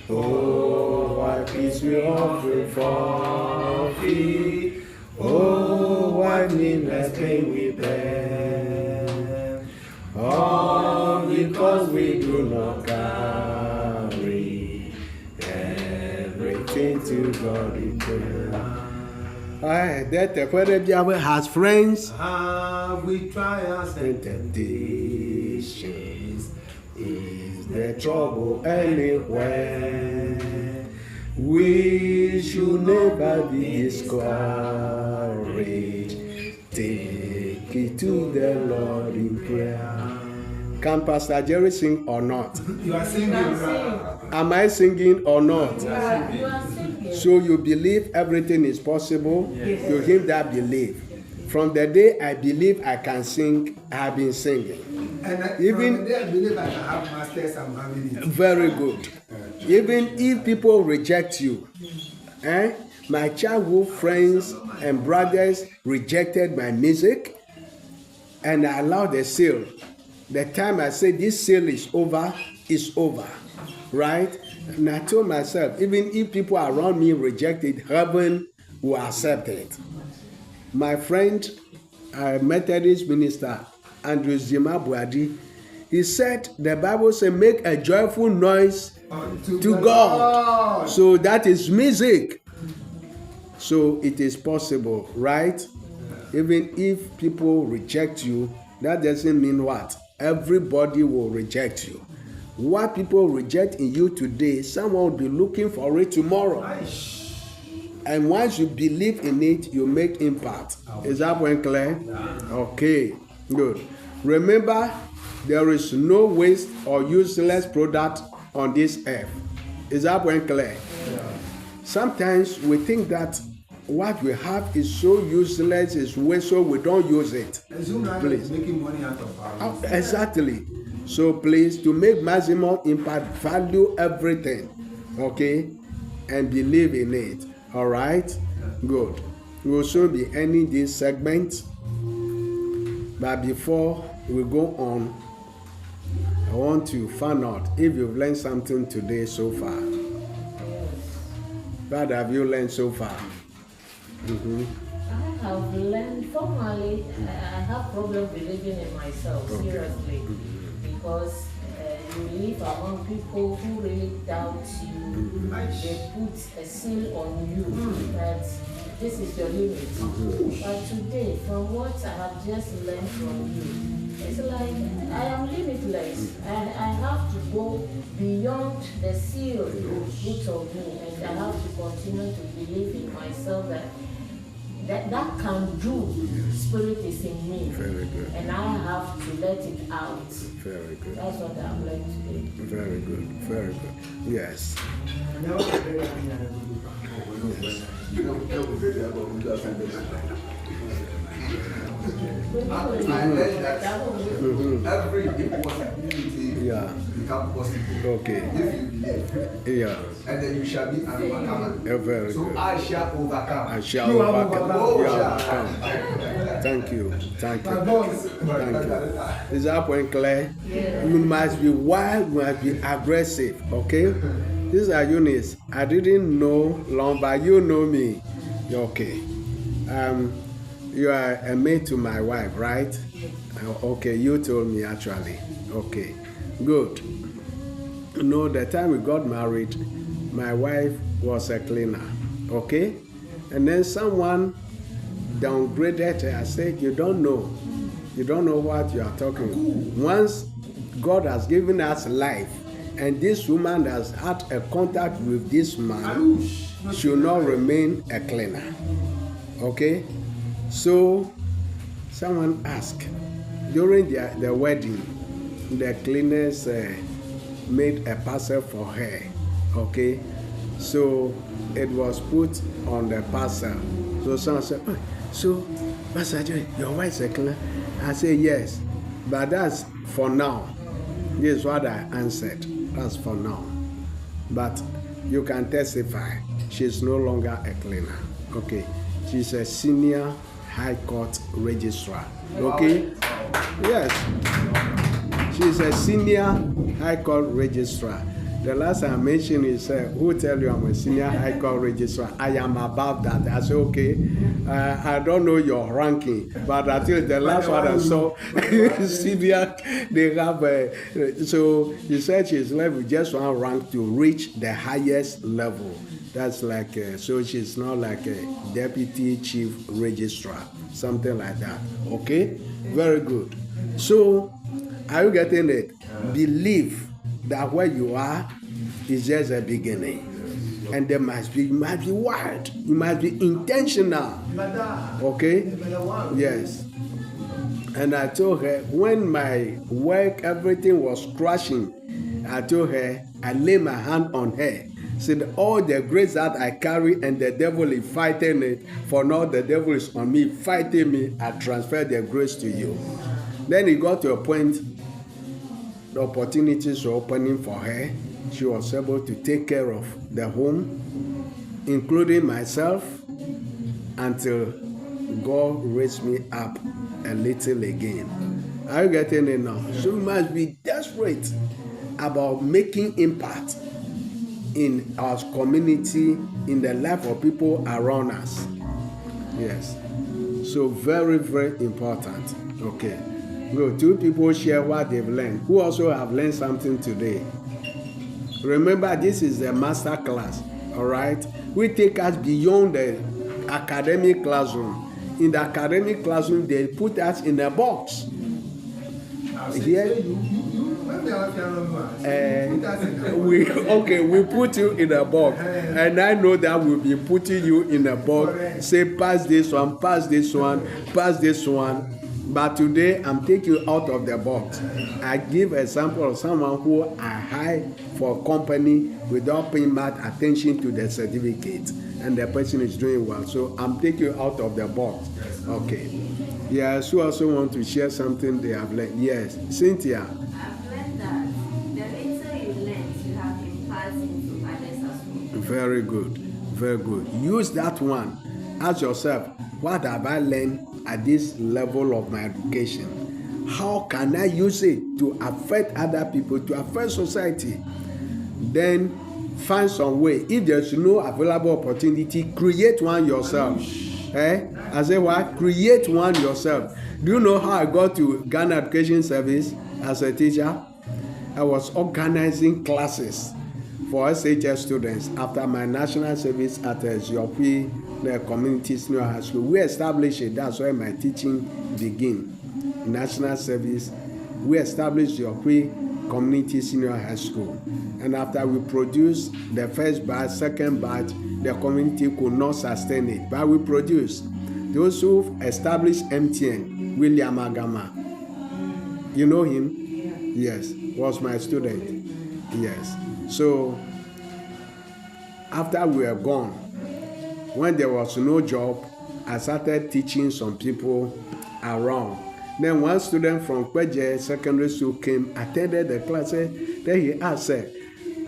Oh, what peace we offer for thee. Oh, what needless pain we bear. All because we do not carry everything to God in prayer. That the devil has friends. We trials and temptations. Is there trouble anywhere? We should never be discouraged. Take it to the Lord in prayer. Can Pastor Jerry sing or not? You are singing. Am I singing or not? You are singing. So you believe everything is possible? Yes. To him that believe. From the day I believe I can sing, I have been singing. And even from the day I believe I can have masters, I'm having it. Very good. Even if people reject you, my childhood friends and brothers rejected my music, and I allowed the sale. The time I said this sale is over, it's over, right? And I told myself, even if people around me reject it, heaven will accept it. My friend, Methodist minister, Andrew Zima Buadi, he said, the Bible says, make a joyful noise to God. So that is music. So it is possible, right? Even if people reject you, that doesn't mean what? Everybody will reject you. What people reject in you today, someone will be looking for it tomorrow. And once you believe in it, you make impact. Is that point clear? Okay, good. Remember, there is no waste or useless product on this earth. Is that point clear? Sometimes we think that what we have is so useless, is waste, so we don't use it. Please. Making money out of our Exactly. So please, to make maximum impact, value everything, okay, and believe in it. All right, good. We will soon be ending this segment, but before we go on, I want to find out if you've learned something today so far. What have you learned so far? I have learned formally. I have problem believing in myself, seriously, because you live among people who really doubt you. They put a seal on you that this is your limit. But today, from what I have just learned from you, it's like I am limitless. I have to go beyond the seal you put on me, and I have to continue to believe in myself that can do. Spirit is in me. Very good. And I have to let it out. Very good. That's what I've learned today. Very good. Very good. Yes. I learned that every impossibility become possible. Okay. If you believe. Yeah. And then you shall be an overcomer. Yeah, very so good. I shall overcome. I shall overcome. Thank you. Thank you. Thank you. Is that point clear? Yeah. You must be wild, you must be aggressive, okay? These are units. I didn't know long, but you know me. Okay. You are a mate to my wife, right? Okay, you told me actually. Okay, good. You know, the time we got married, my wife was a cleaner, okay? And then someone downgraded her. I said, you don't know what you are talking. Once God has given us life, and this woman has had a contact with this man, she will not remain a cleaner, okay? So someone asked, during the wedding, the cleaners made a parcel for her, okay? So it was put on the parcel. So someone said, oh, so Pastor Joy, your wife's a cleaner? I said, yes, but that's for now. This is what I answered. That's for now. But you can testify, she's no longer a cleaner, okay? She's a senior High Court registrar. Okay? Yes. She's a senior High Court registrar. The last I mentioned is, who tell you I'm a senior High Court registrar? I am above that. I said, okay, I don't know your ranking, but until the last one I saw, senior, they have, so he said she's left with just one rank to reach the highest level. That's like, so she's not like a deputy chief registrar, something like that. Okay? Very good. So, are you getting it? Believe that where you are is just a beginning. And there must be, you must be wild. You must be intentional. Okay? Yes. And I told her, when my work, everything was crashing, I told her, I lay my hand on her. Said, all the grace that I carry and the devil is fighting it, for now the devil is on me, fighting me, I transfer the grace to you. Then it got to a point, the opportunities were opening for her. She was able to take care of the home, including myself, until God raised me up a little again. Are you getting it now? So we must be desperate about making impact in our community, in the life of people around us. Yes. So very, very important. Okay. Well, two people share what they've learned, who also have learned something today. Remember, this is the master class, all right? We take us beyond the academic classroom. In the academic classroom, they put us in a box. Here, we put you in a box, and I know that we'll be putting you in a box. Say, pass this one, pass this one, pass this one. But today, I'm taking you out of the box. I give an example of someone who I hire for a company without paying much attention to the certificate, and the person is doing well. So I'm taking you out of the box. Okay. Yeah, so I also want to share something they have learned. Yes, Cynthia. I've learned that the little you learn, you have imparted into others as well. Very good, very good. Use that one. Ask yourself, what have I learned at this level of my education? How can I use it to affect other people, to affect society? Then find some way. If there's no available opportunity, create one yourself. I say what? Create one yourself. Do you know how I got to Ghana Education Service as a teacher? I was organizing classes for SHS students after my national service at Ziopi, the community senior high school. We established it. That's where my teaching began. National service. We established Ziopi community senior high school. And after we produced the first batch, second batch, the community could not sustain it. But we produced. Those who established MTN, William Agama. You know him? Yes. Was my student. Yes. So, after we were gone, when there was no job, I started teaching some people around. Then one student from Kweje Secondary School came, attended the class, then he asked,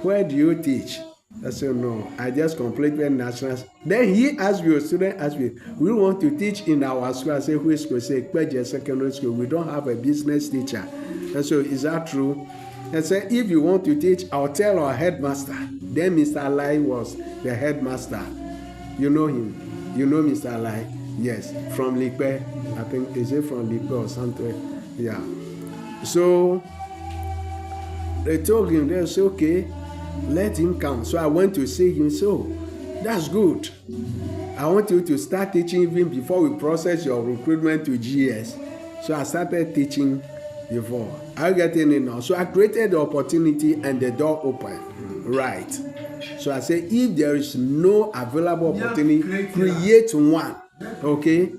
where do you teach? I said, no, I just completed national. Then he asked me, a student asked me, we want to teach in our school. I said, which school? I said, Kweje Secondary School. We don't have a business teacher. I said, is that true? I said, if you want to teach, I'll tell our headmaster. Then Mr. Alai was the headmaster. You know him? You know Mr. Alai? Yes, from Lipe. I think, is it from Lipe or something? Yeah. So, they told him, they said, okay, let him come. So I went to see him. So, that's good. I want you to start teaching even before we process your recruitment to GS. So I started teaching before. Are you getting it now? So I created the opportunity and the door opened. Right. So I say, if there is no available opportunity, create one. Okay?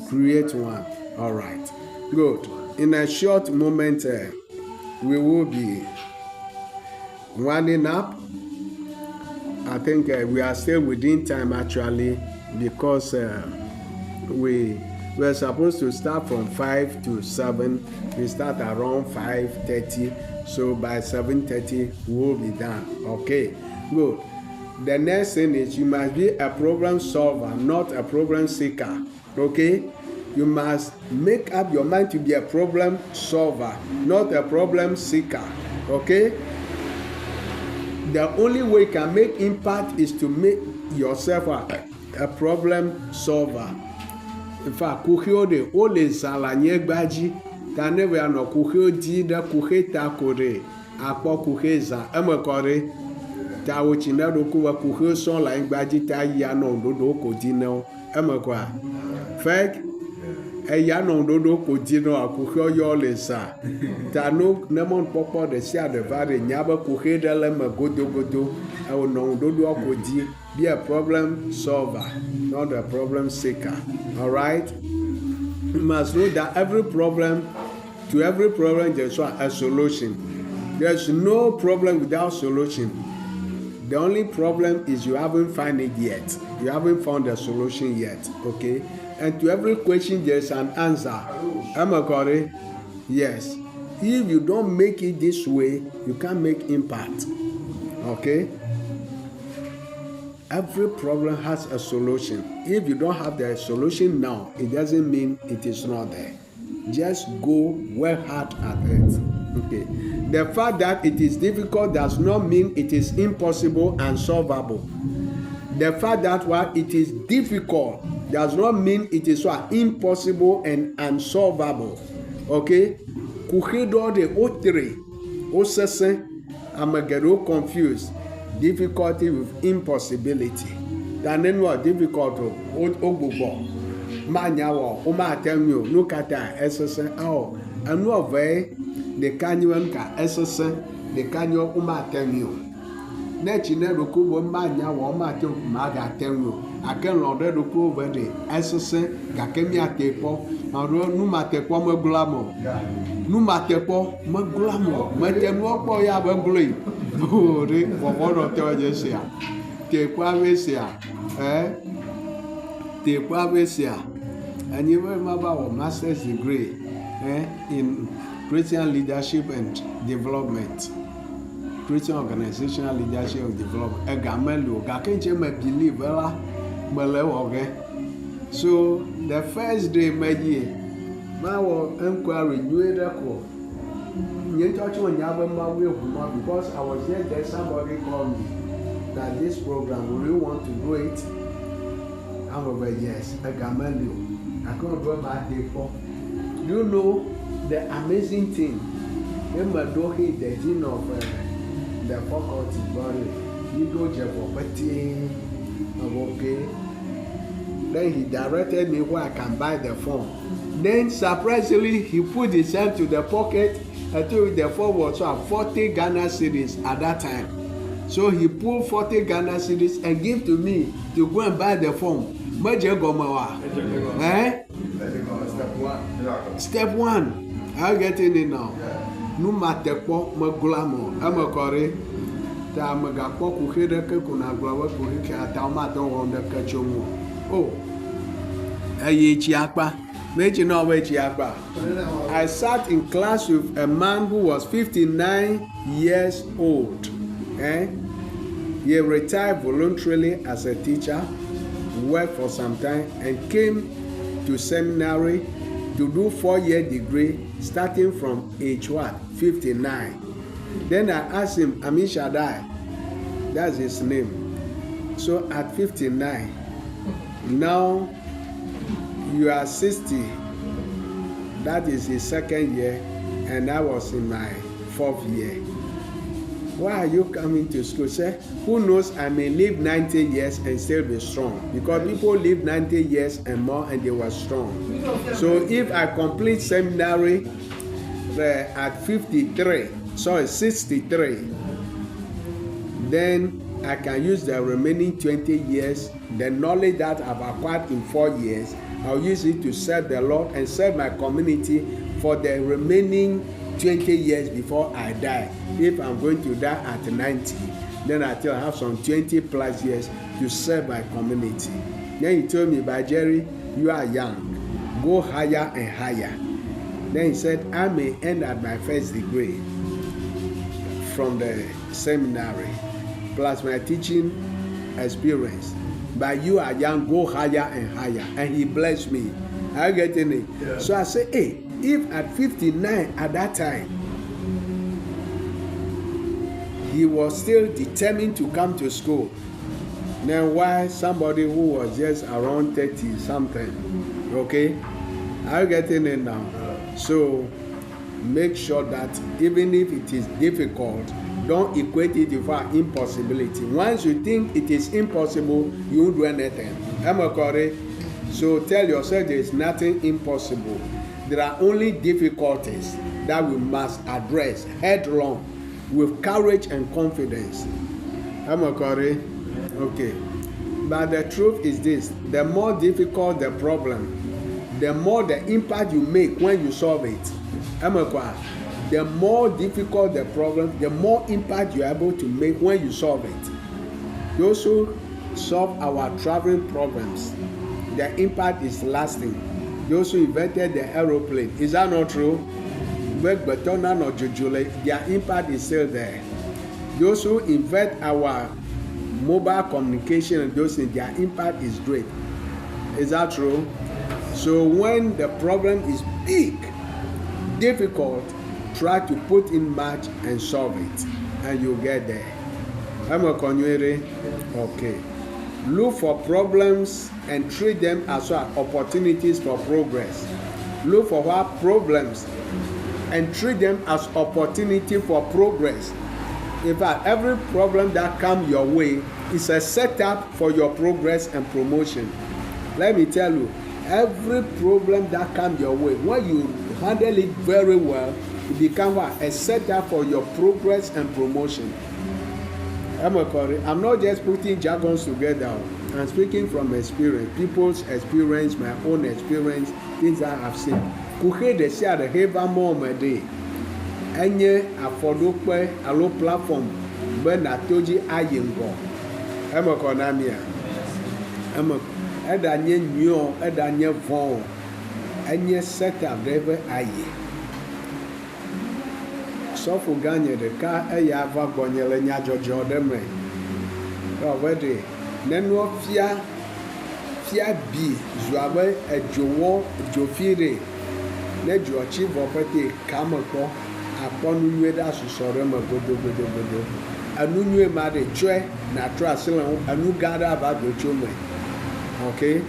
Create one. All right. Good. In a short moment, we will be winding up. I think we are still within time actually, because we were supposed to start from 5 to 7. We start around 5:30. So by 7:30, we'll be done. Okay, good. The next thing is you must be a problem solver, not a problem seeker. Okay? You must make up your mind to be a problem solver, not a problem seeker. Okay? The only way you can make impact is to make yourself a problem solver. In fact, kuhio de ole zalanye gbaji, tanewe ano kuhio di de kuhe takore, akpo kuhe za, emekore, ta wochine do kuwa kuhio son la gbaji ta ya no dodo ko di no, emekwa. Fek, ya no dodo ko di no akuhio yo le za. Ta no nemon popo de sia de vare nyaba kuhe de le me godo godo, e no dodo ko di. Be a problem solver, not a problem seeker. All right? You must know that to every problem, there's a solution. There's no problem without solution. The only problem is you haven't found it yet. You haven't found a solution yet. Okay? And to every question, there's an answer. Am I correct? Yes. If you don't make it this way, you can't make impact. Okay? Every problem has a solution. If you don't have the solution now, it doesn't mean it is not there. Just go work hard at it. Okay. The fact that it is difficult does not mean it is impossible and solvable. The fact that while it is difficult does not mean it is impossible and unsolvable. Okay? Kuhido de otre, osese, amagero confused. Difficulty with impossibility. Then what difficult ogbobo. Manyawo, o ma tell me no kata esese oh, and no very the canyon ka SSN, the canyon umatenyo. Nechi ne roku bo manya wa umatenyo maga tenyo. Aken lode roku over the SSN gakemi atepo. Aro numatepo megulamo. Numatepo megulamo. Metemo po ya begului. Ore wowodo tewajesia. Tekwa vesia. Tekwa vesia. And you remember our master's degree in Christian leadership and development, Christian organizational leadership and development. So the first day, my year, my inquiry knew because I was there, somebody called me that this program, we really want to do it. I'm over, yes, I can't go back there for. You know the amazing thing. Remember, the dean of the faculty body, you go to okay. Then he directed me where I can buy the phone. Then surprisingly, he put his hand to the pocket. I told you the phone was 40 Ghana cedis at that time. So he pulled 40 Ghana cedis and gave to me to go and buy the phone. Step one. I'll get in it now. No matter what, my glamour. I'm a corre. Tamagapo kuhireke kuna glawa kuhike atamato on the kachomu. Oh, I sat in class with a man who was 59 years old. He retired voluntarily as a teacher, worked for some time, and came to seminary to do 4-year degree starting from age 59. Then I asked him, Amin Shaddai, that's his name. So at 59, now you are 60, that is his 2nd year, and I was in my 4th year. Why are you coming to school? Say, who knows, I may live 90 years and still be strong. Because people live 90 years and more and they were strong. So if I complete seminary at 63, 63, then I can use the remaining 20 years, the knowledge that I've acquired in 4 years, I'll use it to serve the Lord and serve my community for the remaining 20 years before I die. If I'm going to die at 90, then I still have some 20 plus years to serve my community. Then he told me, "By Jerry, you are young. Go higher and higher." Then he said, I may end at my first degree from the seminary, plus my teaching experience. But you are young, go higher and higher. And he blessed me. Are you getting it? Yeah. So I said, hey, if at 59 at that time, he was still determined to come to school, then why somebody who was just around 30 something, okay? Are you getting it now? So make sure that even if it is difficult, don't equate it with our impossibility. Once you think it is impossible, you won't do anything. Am I correct? So tell yourself there is nothing impossible. There are only difficulties that we must address headlong with courage and confidence. Am I correct? Okay. But the truth is this: the more difficult the problem, the more the impact you make when you solve it. Am I correct? The more difficult the problem, the more impact you are able to make when you solve it. Those who solve our traveling problems, the impact is lasting. Those who invented the aeroplane, is that not true? Their impact is still there. Those who invent our mobile communication and those things, their impact is great. Is that true? So when the problem is big, difficult, try to put in much and solve it, and you'll get there. I'm a conjurer. Okay. Look for problems and treat them as opportunities for progress. Look for what problems and treat them as opportunity for progress. In fact, every problem that comes your way is a setup for your progress and promotion. Let me tell you, every problem that comes your way, when you handle it very well, it become what? A setup for your progress and promotion. I'm not just putting jargons together. I'm speaking from experience, people's experience, my own experience, things I have seen. Kuhe de share the heaven more my day. Enye afodope alo platform ben atoji ayengo. Emokonamia. Edanye nyo, edanye von. Enye setup deve aye. Sọfọ ganye de ka eya ava gbɔnyele nyadzɔdzɔ ɖe me. Ɔwɛ de nenua fia bi zu abe edzowɔ dzofi ɖe ne dzotsi vɔ pɛtɛ kame kpɔ akpɔ nu nyuie ɖe asusɔ ɖe me godogodogodo. Enu nyuie ma de tsɔe na trɔ asi le ŋu enu gã ɖe ava do tso me. Okay?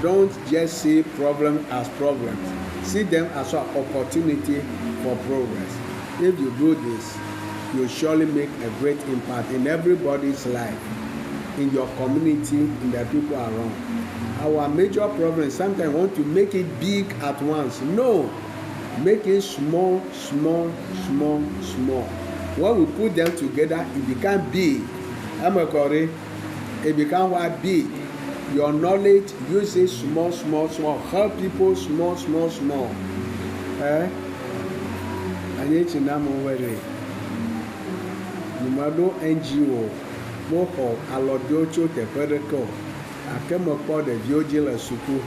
Don't just see problem as problems. See them as an opportunity for progress. If you do this, you'll surely make a great impact in everybody's life, in your community, in the people around. Our major problem is sometimes we want to make it big at once. No, make it small, small, small, small. When we put them together, it becomes big. Am I correct? It becomes what? Big. Your knowledge, use it small, small, small. Help people small, small, small. I need to know where they Numado NGO, Moko, Alodocho, the Pedico. I came upon the Viogila Suku,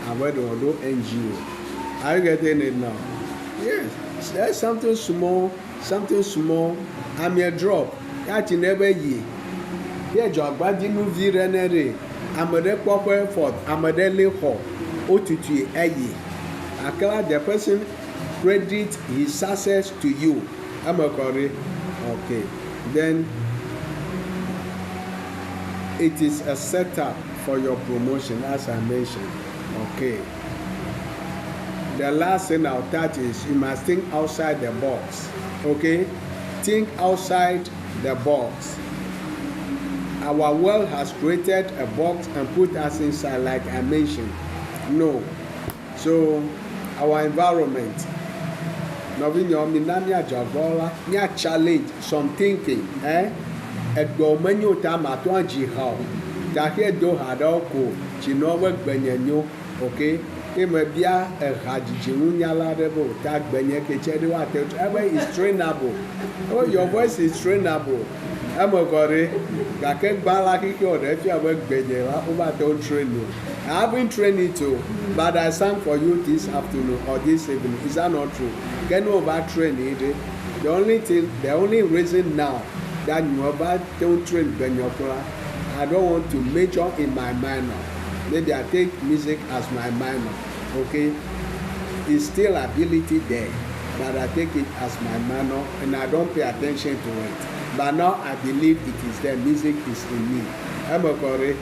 I went on the NGO. Are you getting it now? Yes, there's something small, I'm a drop. That's never ye. Yeah, Job, but you know, Virenere. Amade kpɔƒe for amade le xɔ otutu eye akela the person credit his success to you. Am I correct? Okay, then it is a setup for your promotion as I mentioned. Okay, the last thing I'll touch is you must think outside the box. Okay, think outside the box. Our world has created a box and put us inside, like I mentioned. No. So, our environment. Novinyo minamia jagola, nya challenge some thinking. Egbomenyo tamato jihao. Tahe do hadoko, chinowe gbenyenyo. Okay? Imebia hajijingunyala debo, tag benye kechedewa. Every is trainable. Oh, your voice is trainable. I'm a gory. I can't buy like it or that you have worked better. I don't train you. I haven't trained you too, but I sang for you this afternoon or this evening. Is that not true? Can you overtrain it? The only reason now that you don't train Benyokura, I don't want to major in my minor. Maybe I take music as my minor. Okay? It's still ability there, but I take it as my minor and I don't pay attention to it. But now I believe it is there. Music is in me. I'm a correct.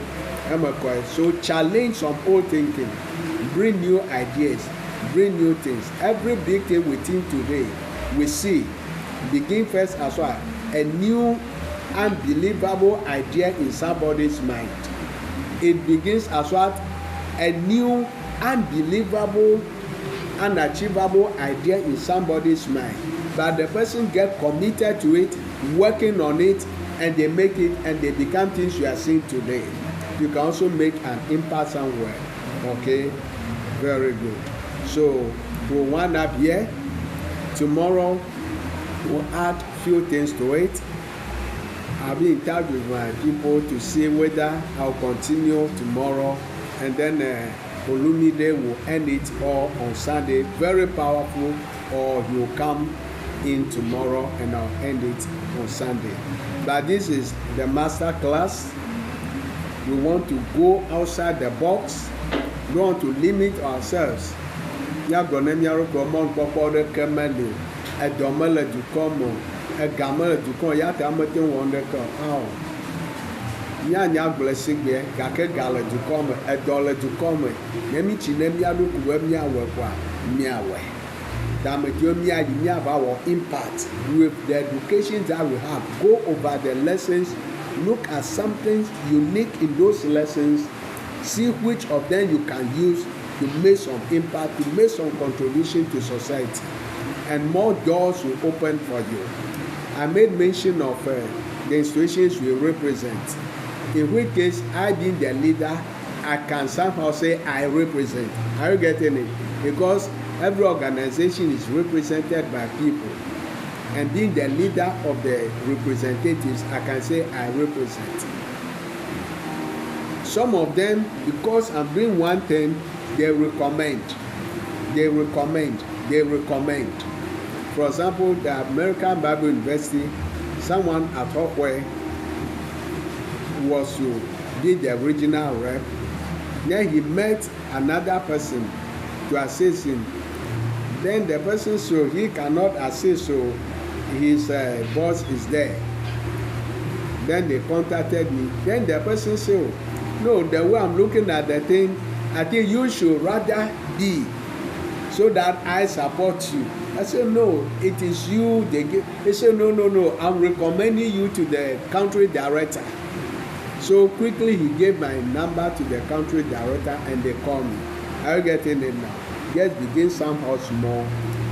So challenge some old thinking. Bring new ideas. Bring new things. Every big thing we think today, we see. Begin first as well. A new, unbelievable idea in somebody's mind. It begins as what? A new, unbelievable, unachievable idea in somebody's mind. But the person get committed to it, working on it, and they make it, and they become things you are seeing today. You can also make an impact somewhere. Okay? Very good. So, we'll wind up here. Tomorrow, we'll add few things to it. I'll be in touch with my people to see whether I'll continue tomorrow, and then Olumide will end it all on Sunday. Very powerful, or he'll come in tomorrow and I'll end it on Sunday. But this is the master class. We want to go outside the box. We want to limit ourselves. Nyanya gblesegbe gake gale dukɔ me edɔ le dukɔ me ne mi tsi ne mia ɖokuiwo miawɔe kɔa miawɔe dametio miayi miava wɔ impact with the education that we have. Go over the lessons, look at something unique in those lessons, see which of them you can use to make some impact, to make some contribution to society, and more doors will open for you. I made mention of the institutions we represent, in which case I being the leader, I can somehow say I represent. Are you getting it? Because every organization is represented by people, and being the leader of the representatives, I can say I represent. Some of them, because I'm doing one thing, they recommend. For example, the American Bible University, someone at Hopeway was to be the regional rep. Then he met another person to assist him. Then the person said he cannot assist, so his boss is there. Then they contacted me. Then the person said, no, the way I'm looking at the thing, I think you should rather be, so that I support you. I said, no, it is you. They said, no, I'm recommending you to the country director. So quickly he gave my number to the country director and they called me. Are you getting it now? Just begin somehow small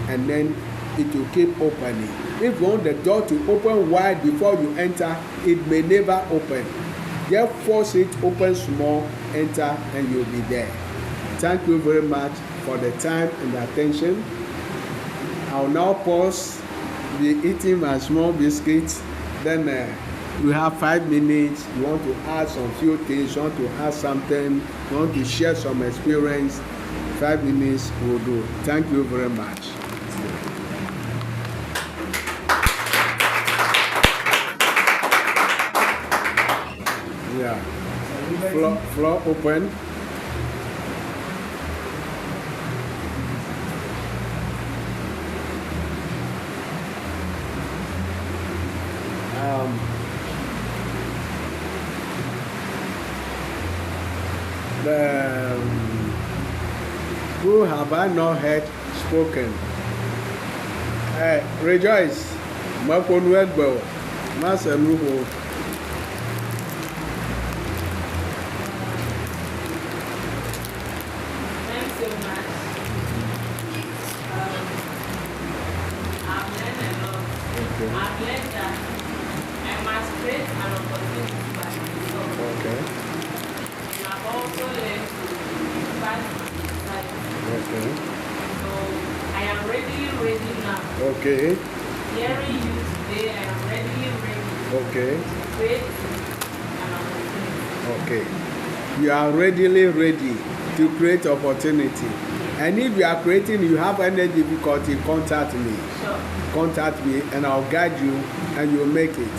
and then it will keep opening. If you want the door to open wide before you enter, it may never open. Just force it open small, enter, and you'll be there. Thank you very much for the time and the attention. I'll now pause, be eating my small biscuits. Then we have 5 minutes. You want to add some few things, you want to add something, you want to share some experience. 5 minutes will do. Thank you very much. Yeah. Floor open. Who have I not heard spoken? Rejoice. Makonwegbo. Masamuho. Thanks so much. I've learned a lot. Okay. I've learned that I must create an opportunity by myself. Okay. And I've also learned to fight myself. Okay. So I am ready now. Okay. Hearing you today, I am ready Okay. to create an opportunity. Okay. You are readily ready to create opportunity. And if you are creating, you have any difficulty, contact me. Sure. Contact me and I'll guide you and you'll make it.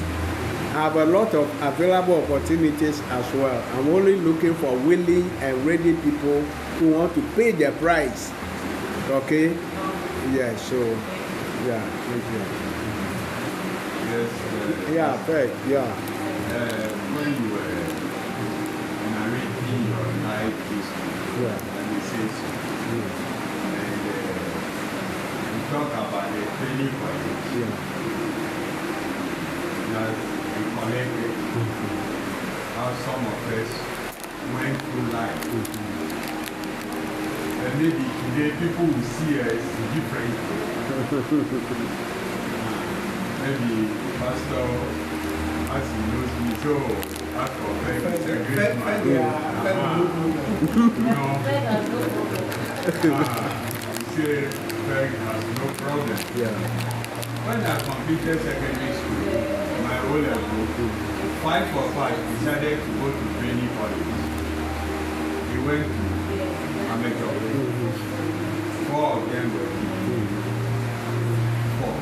I have a lot of available opportunities as well. I'm only looking for willing and ready people who want to pay the price. Okay? Yeah, so, yeah, thank you. Yes. Yeah, perfect, yeah. When you were narrating your life history, Yeah. and it says, and you talk about the training college. Yeah. That you connected how some of us went through life. And maybe today people will see us differently. Maybe Pastor, as he knows me, so as for faith, it's a great man. You say faith has no problem. Yeah. When I completed secondary school, my O level, 5 for 5 decided to go to training college. We went to amateur. 4 of them were 4.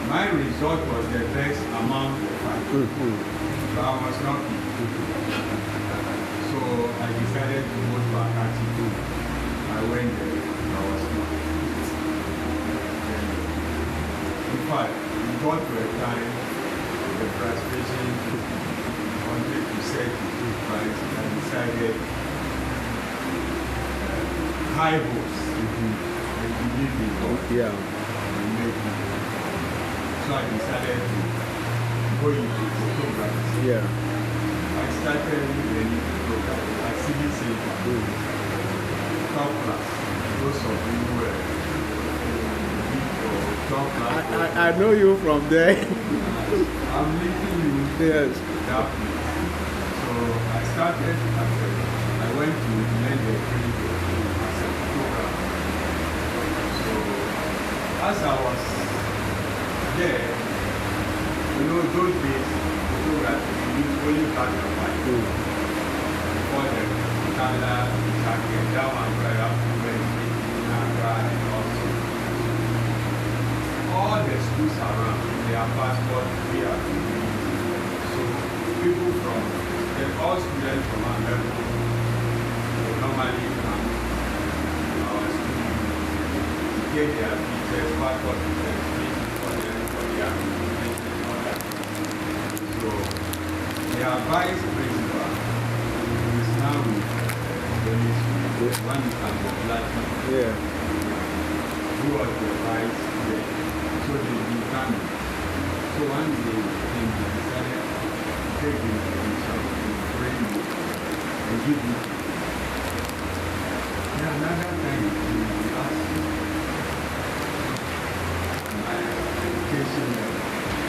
My result was the best among the 5. So I was not picked. So I decided to go to Akati. I went there. I was not. In fact, we got to a time the frustration wanted to set but I decided high hopes. I believe in God. Yeah. And make it. So I decided to go into photography. Yeah. I started learning the program at CBC, top class. Those of you who were top class. I know you from there. I'm linking you Yes. that place. So I started, I went to learn the training as a program. So as I was there, you know, those days, photography, we use only black and white. For the color, jacket, that one, where I have to wear and also. All the schools around, their passport, they are so people from, all students from our level will normally come to our school to get their teachers, passport teachers, for them, for their and all that. So their vice principal is now with the one is at the Latin. Yeah. Who was the vice there? So they become. So one day they decided to take him to himself and bring him and give him. Then another time he asked my education level.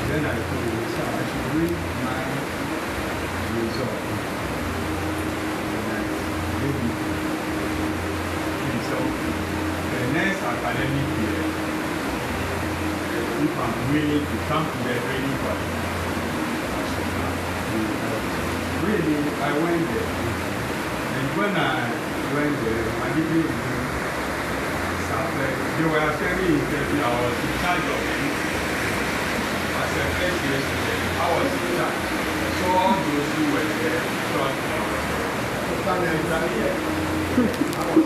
Then I told him, sir, I should read my result. And I gave him. So the next academic year, if I'm willing to come to the training college, really, I went there. And when I went there, I didn't they were very interested. I was in charge of it. As a first year student, I was in charge. So all those who were there thought I was